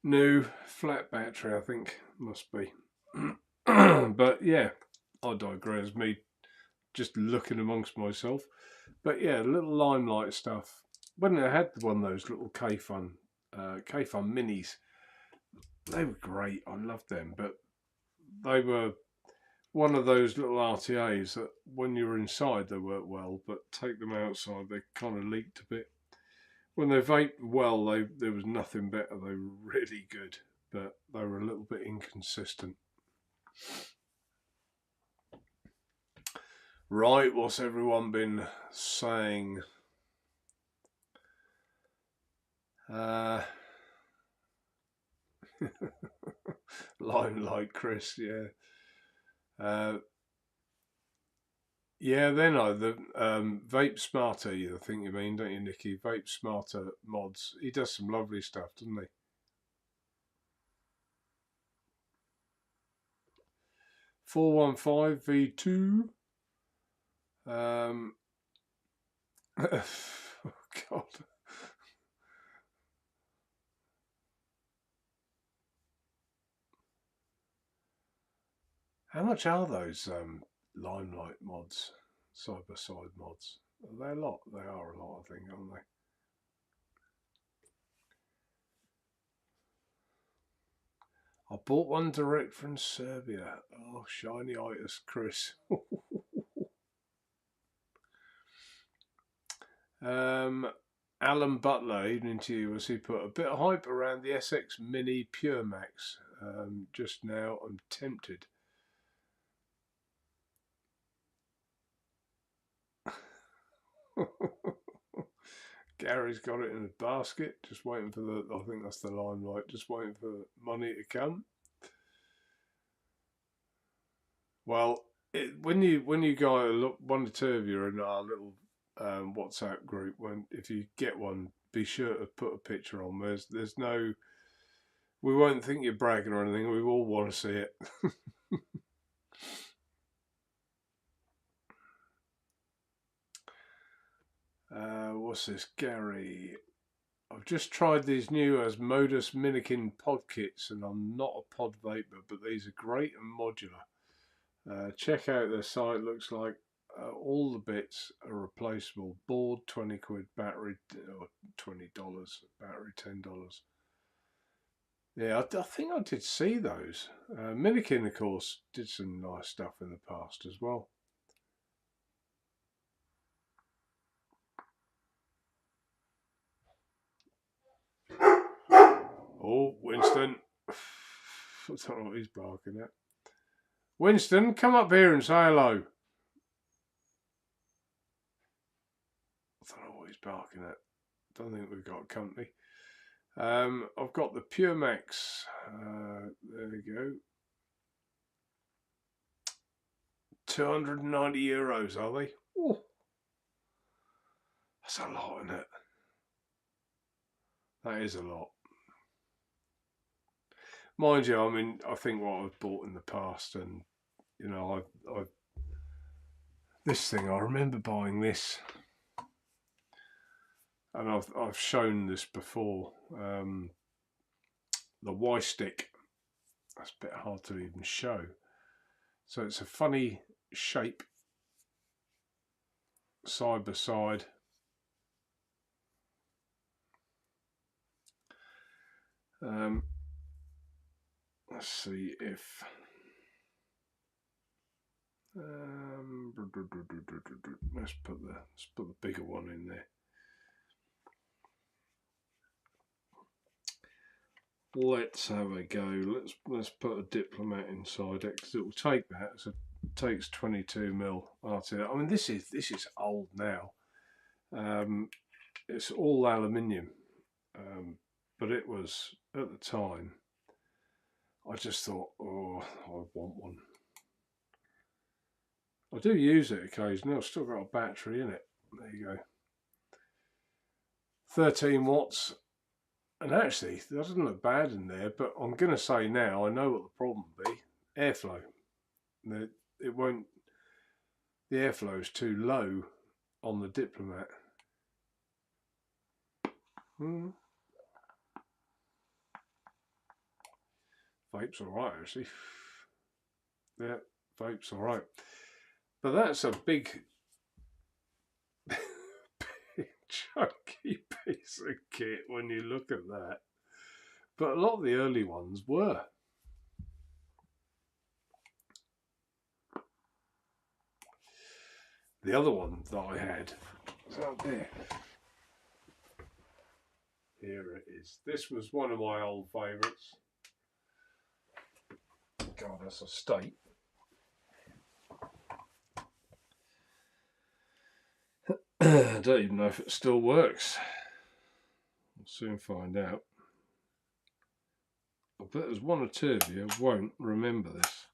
New flat battery, I think, must be. But yeah, I digress. Me just looking amongst myself. But yeah, little Limelight stuff. When I had one of those little K-Fun minis, they were great. I loved them, but they were one of those little RTAs that when you were inside they worked well, but take them outside they kind of leaked a bit. When they vaped well, there was nothing better. They were really good, but they were a little bit inconsistent. Right, what's everyone been saying? Limelight Chris, yeah. Yeah, then the Vape Smarter, I think you mean, don't you, Nicky? Vape Smarter mods. He does some lovely stuff, doesn't he? 415V2. Oh God. How much are those Limelight mods, side by side mods? Are they a lot? They are a lot, I think, aren't they? I bought one direct from Serbia. Oh, shiny-itis, Chris. Alan Butler, evening to you, as he put a bit of hype around the SX Mini Pure Max. Just now, I'm tempted. Gary's got it in a basket, just waiting for the, I think that's the limelight, just waiting for money to come. Well, when you guys look, one or two of you are in our little WhatsApp group. If you get one, be sure to put a picture on. There's no, we won't think you're bragging or anything. We all want to see it. What's this, Gary? I've just tried these new Asmodus Minikin pod kits, and I'm not a pod vapor, but these are great and modular. Check out their site. Looks like all the bits are replaceable. Board £20, battery or $20, battery $10. Yeah, I think I did see those. Minikin, of course, did some nice stuff in the past as well. Oh, Winston. I don't know what he's barking at. Winston, come up here and say hello. I don't know what he's barking at. Don't think we've got company. I've got the Pure Max. There we go. €290, are they? Ooh. That's a lot, isn't it? That is a lot. Mind you, I mean, I think what I've bought in the past, and you know, I've this thing, I remember buying this, and I've shown this before. The Y stick. That's a bit hard to even show. So it's a funny shape, side by side. Let's see if let's put the bigger one in there. Let's have a go. Let's put a Diplomat inside it, because it will take that. So it takes 22mm RTL. I mean, this is old now. It's all aluminium, but it was at the time. I just thought, oh, I want one. I do use it occasionally. I've still got a battery in it. There you go. 13 watts. And actually, that doesn't look bad in there, but I'm going to say now, I know what the problem will be. Airflow. It won't, the airflow is too low on the Diplomat. Vape's alright, actually. Yeah, vape's alright. But that's a big chunky piece of kit when you look at that. But a lot of the early ones were. The other one that I had is out there. Here it is. This was one of my old favourites. God, that's a state. I don't even know if it still works. We'll soon find out. I bet there's one or two of you who won't remember this.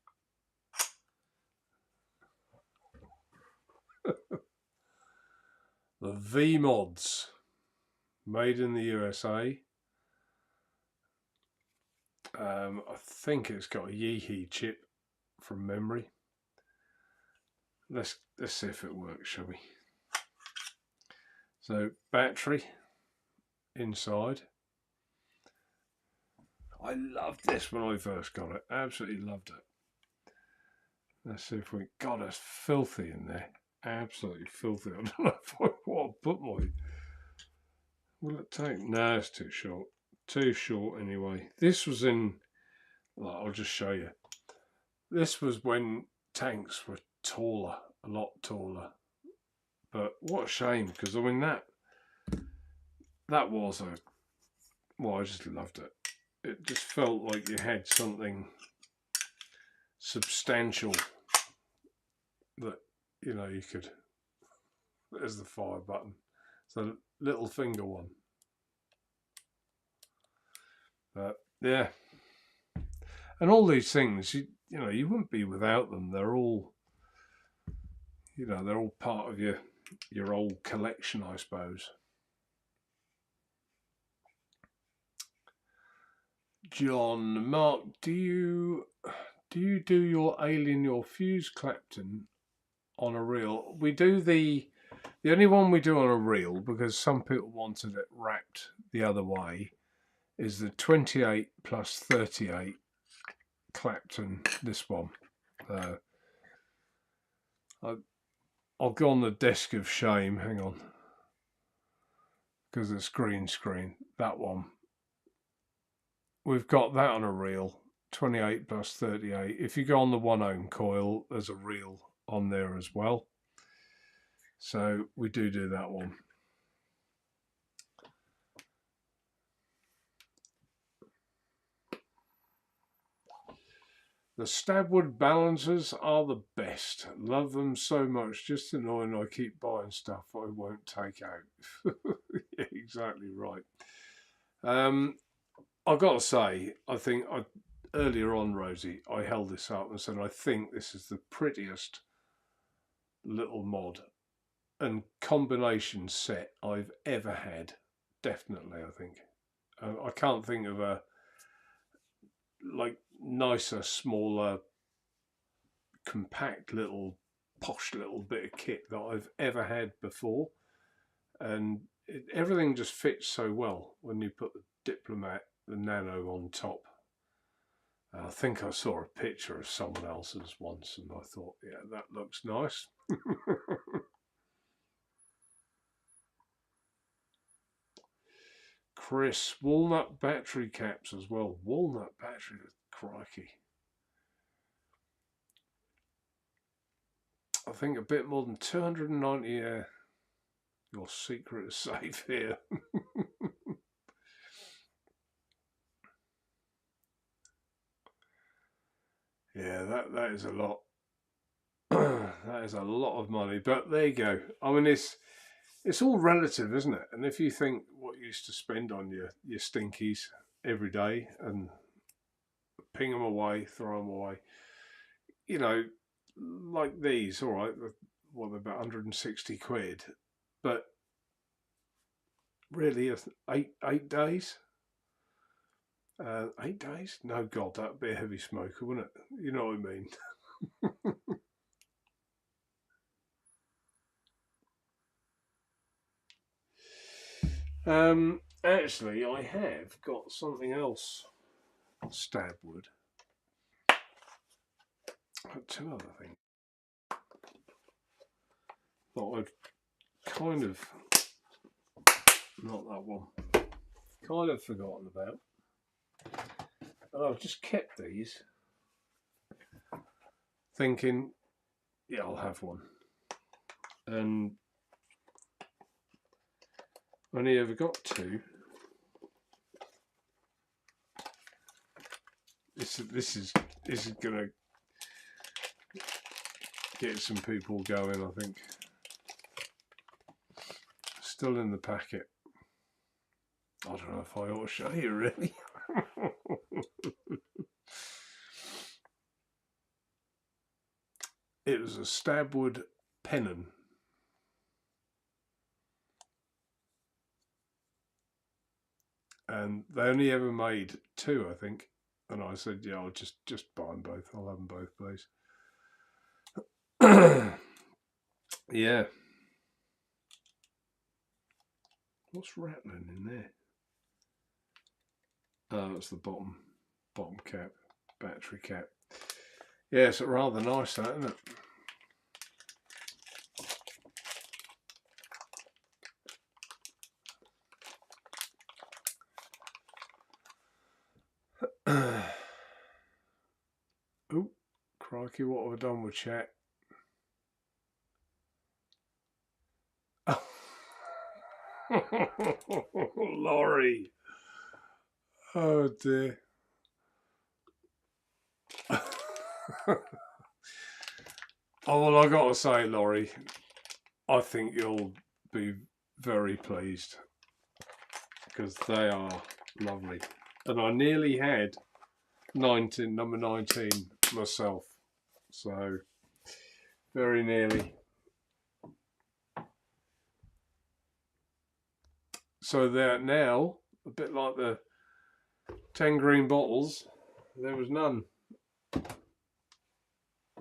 The V-Mods, made in the USA. I think it's got a Yeehee chip from memory. Let's see if it works, shall we? So, battery inside. I loved this when I first got it. Absolutely loved it. Let's see if we got us filthy in there. Absolutely filthy. I don't know if I want to put my. Will it take? No, it's too short. Too short anyway. This was in. Well, I'll just show you. This was when tanks were taller, a lot taller. But what a shame, because I mean that was a. Well, I just loved it. It just felt like you had something substantial that, you know, you could There's the fire button. It's a little finger one. But yeah, and all these things, you know, you wouldn't be without them. They're all, you know, they're all part of your old collection, I suppose. John, Mark, do you do your alien, your fuse Clapton on a reel? We do the only one we do on a reel, because some people wanted it wrapped the other way, is the 28 plus 38 Clapton, this one. I'll go on the desk of shame, hang on, because it's green screen, that one. We've got that on a reel, 28 plus 38. If you go on the 1 ohm coil, there's a reel on there as well. So we do that one. The Stabwood balancers are the best. Love them so much. Just annoying I keep buying stuff I won't take out. Yeah, exactly right. I've got to say, I think earlier on, Rosie, I held this up and said I think this is the prettiest little mod and combination set I've ever had. Definitely, I think. I can't think of a nicer, smaller, compact little posh little bit of kit that I've ever had before, and everything just fits so well when you put the Diplomat, the Nano on top. I think I saw a picture of someone else's once and I thought, yeah, that looks nice. Chris, walnut battery caps as well. Walnut battery, crikey. I think a bit more than 290. Your secret is safe here. Yeah, that is a lot. That is a lot of money. But there you go. I mean, it's all relative, isn't it? And if you think what you used to spend on your stinkies every day and ping them away, throw them away, you know, like these, all right, what, they're about 160 quid, but really 8 days. 8 days? No, God, that'd be a heavy smoker, wouldn't it? You know what I mean. Actually, I have got something else. Stabwood. Two other things. That I've kind of, not that one, kind of forgotten about. And I've just kept these, thinking, yeah, I'll have one. And only ever got two. This is gonna get some people going, I think. Still in the packet. I don't know if I ought to show you, really. It was a Stabwood pennon. And they only ever made two, I think. And I said, yeah, I'll just buy them both. I'll have them both, please. Yeah. What's rattling in there? Oh, it's the bottom cap, battery cap. Yeah, it's rather nice, that, isn't it? Oh, crikey, what have I done with chat? Laurie. Oh dear. Oh, well, I got to say, Laurie, I think you'll be very pleased because they are lovely. And I nearly had number 19 myself, so very nearly. So they're now a bit like the 10 green bottles. There was none. It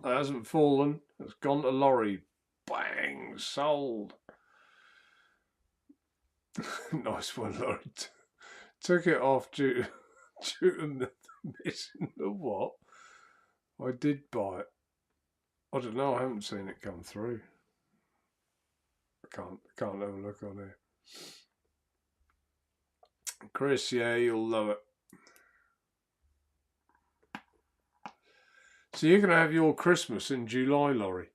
hasn't fallen. It's gone to lorry. Bang! Sold. Nice one, Laurie. Took it off due to missing the what? I did buy it. I don't know. I haven't seen it come through. I can't have a look on here. Chris, yeah, you'll love it. So you're going to have your Christmas in July, Laurie.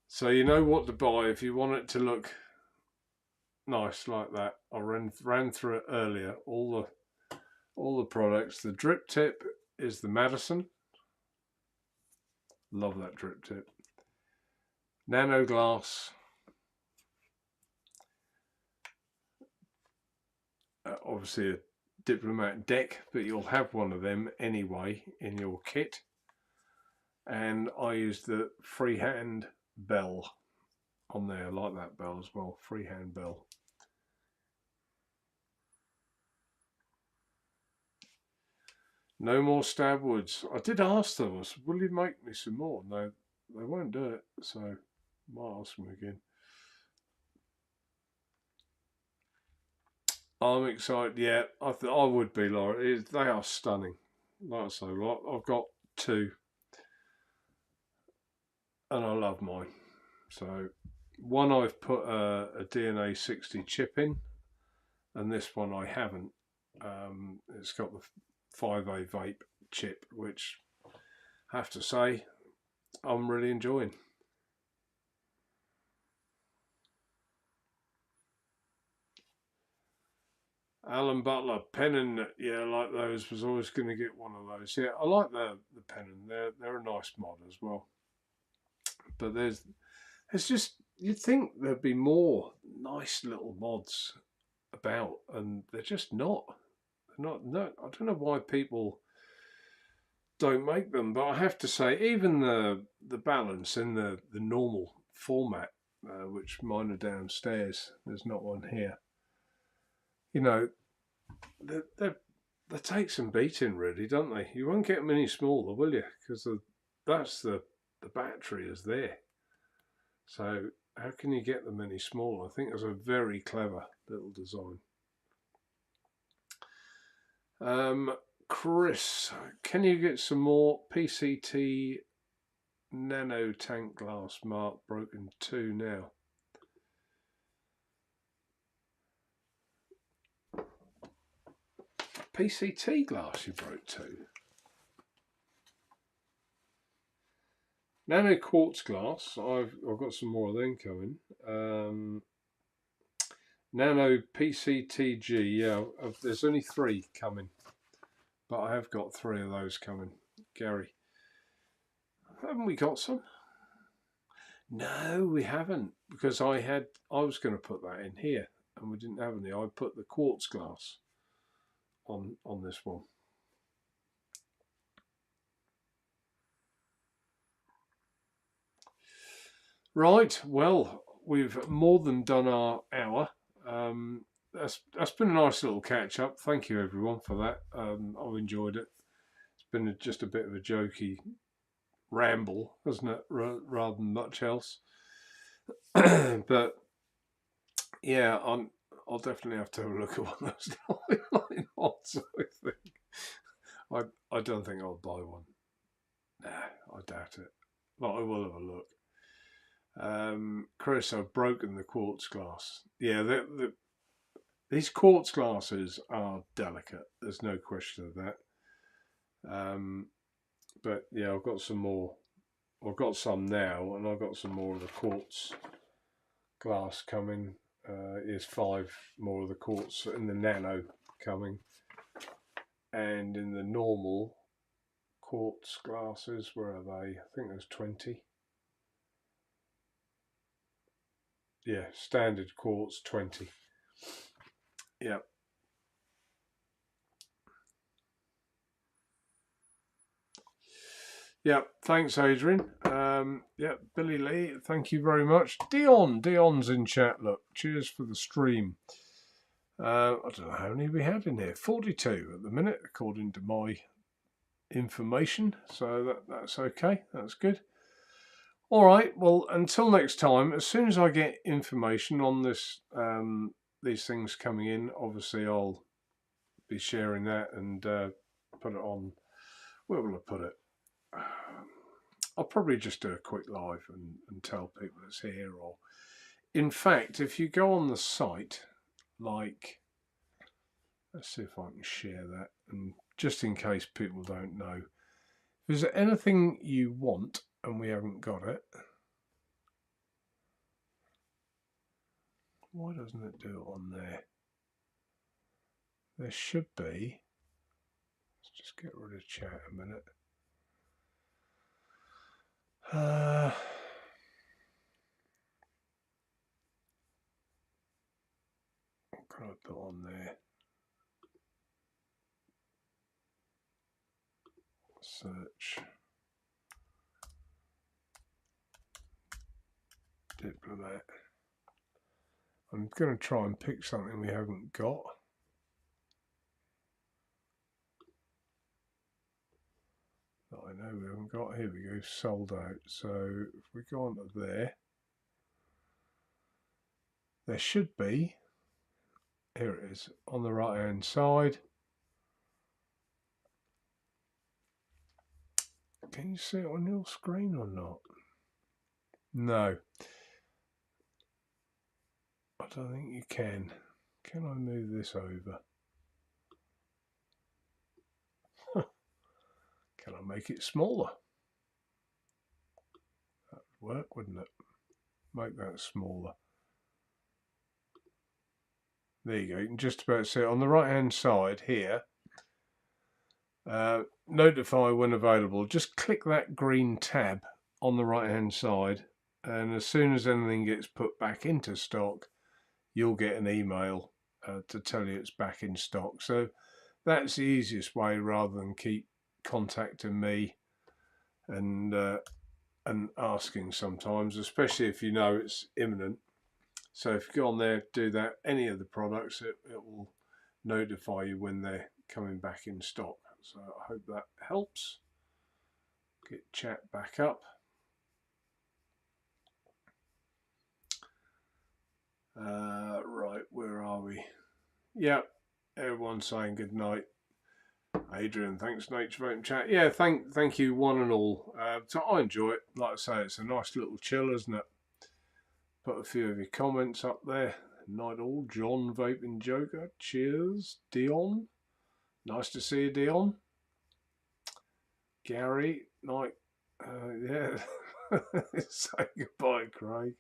So you know what to buy if you want it to look nice like that. I ran through it earlier. All the products. The drip tip is the Madison. Love that drip tip. Nano glass. Obviously a diplomat deck, but you'll have one of them anyway in your kit. And I use the freehand bell on there. I like that bell as well. Freehand bell. No more stab woods. I did ask them, I said, will you make me some more? No, they won't do it, so I might ask them again. I'm excited. Yeah, I would be, Laura. They are stunning. Like I say, I've got two, and I love mine. So one I've put a DNA 60 chip in, and this one I haven't. It's got the 5A vape chip, which I have to say I'm really enjoying. Alan Butler, Pennon, yeah, I like those. Was always going to get one of those. Yeah, I like the Pennon. They're a nice mod as well. But there's just, you'd think there'd be more nice little mods about, and they're just not. No, I don't know why people don't make them, but I have to say, even the balance in the normal format, which mine are downstairs. There's not one here. You know, they take some beating, really, don't they? You won't get them any smaller, will you? Because that's the battery is there. So how can you get them any smaller? I think it's a very clever little design. Chris, can you get some more PCT nano tank glass? Mark broken 2 now. PCT glass you broke 2. Nano quartz glass, I've got some more of them coming. Nano PCTG, yeah, there's only 3 coming, but I have got 3 of those coming. Gary, haven't we got some? No, we haven't, because I was going to put that in here, and we didn't have any. I put the quartz glass on this one. Right, well, we've more than done our hour. That's been a nice little catch up. Thank you everyone for that. I've enjoyed it. It's been just a bit of a jokey ramble, hasn't it, rather than much else. But yeah, I'll definitely have to have a look at one of those line mods, I think. I don't think I'll buy one. Nah, I doubt it. But I will have a look. Chris, I've broken the quartz glass. Yeah, these quartz glasses are delicate. There's no question of that. But yeah, I've got some more. I've got some now, and I've got some more of the quartz glass coming. Here's 5 more of the quartz in the nano coming, and in the normal quartz glasses, where are they? I think there's 20. yeah, standard quartz 20. Yeah. Yeah, thanks, Adrian. Yeah, Billy Lee, thank you very much. Dion's in chat. Look, cheers for the stream. I don't know how many we had in here. 42 at the minute, according to my information. So that's okay. That's good. All right. Well, until next time. As soon as I get information on this, these things coming in, obviously I'll be sharing that and put it on. Where will I put it? I'll probably just do a quick live and tell people it's here. Or, in fact, if you go on the site, like, let's see if I can share that. And just in case people don't know, is there anything you want and we haven't got it? Why doesn't it do it on there? There should be. Let's just get rid of chat a minute. What can I put on there? Search. Diplomat. I'm going to try and pick something we haven't got. That I know we haven't got. Here we go, sold out. So if we go on to there, there should be, here it is, on the right hand side. Can you see it on your screen or not? No. I don't think you can. Can I move this over? Can I make it smaller? That would work, wouldn't it? Make that smaller. There you go. You can just about see it on the right hand side here. Notify when available. Just click that green tab on the right hand side, and as soon as anything gets put back into stock, you'll get an email to tell you it's back in stock. So that's the easiest way, rather than keep contacting me and asking sometimes, especially if you know it's imminent. So if you go on there, do that, any of the products, it will notify you when they're coming back in stock. So I hope that helps. Get chat back up. Right, where are we? Yeah, everyone's saying good night. Adrian, thanks, Naturevape chat. Yeah, thank you one and all. So I enjoy it. Like I say, it's a nice little chill, isn't it? Put a few of your comments up there. Night all. John Vaping Joker. Cheers. Dion. Nice to see you, Dion. Gary. Night. Yeah. Say goodbye, Craig.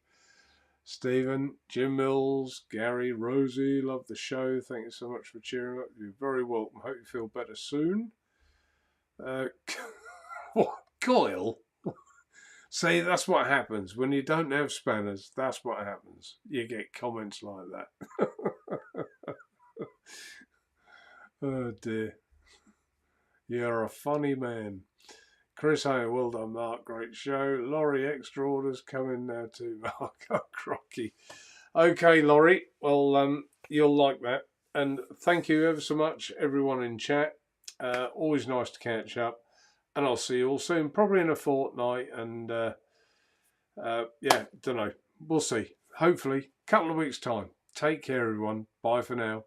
Stephen, Jim Mills, Gary, Rosie, love the show. Thank you so much for cheering up. You're very welcome. Hope you feel better soon. What? Coil? See, that's what happens when you don't have spanners. That's what happens. You get comments like that. Oh dear. You're a funny man. Chris Hay, well done, Mark. Great show. Laurie, extra orders coming now too, Mark. Oh, crocky. Okay, Laurie. Well, you'll like that. And thank you ever so much, everyone in chat. Always nice to catch up. And I'll see you all soon, probably in a fortnight. And yeah, don't know. We'll see. Hopefully, a couple of weeks' time. Take care, everyone. Bye for now.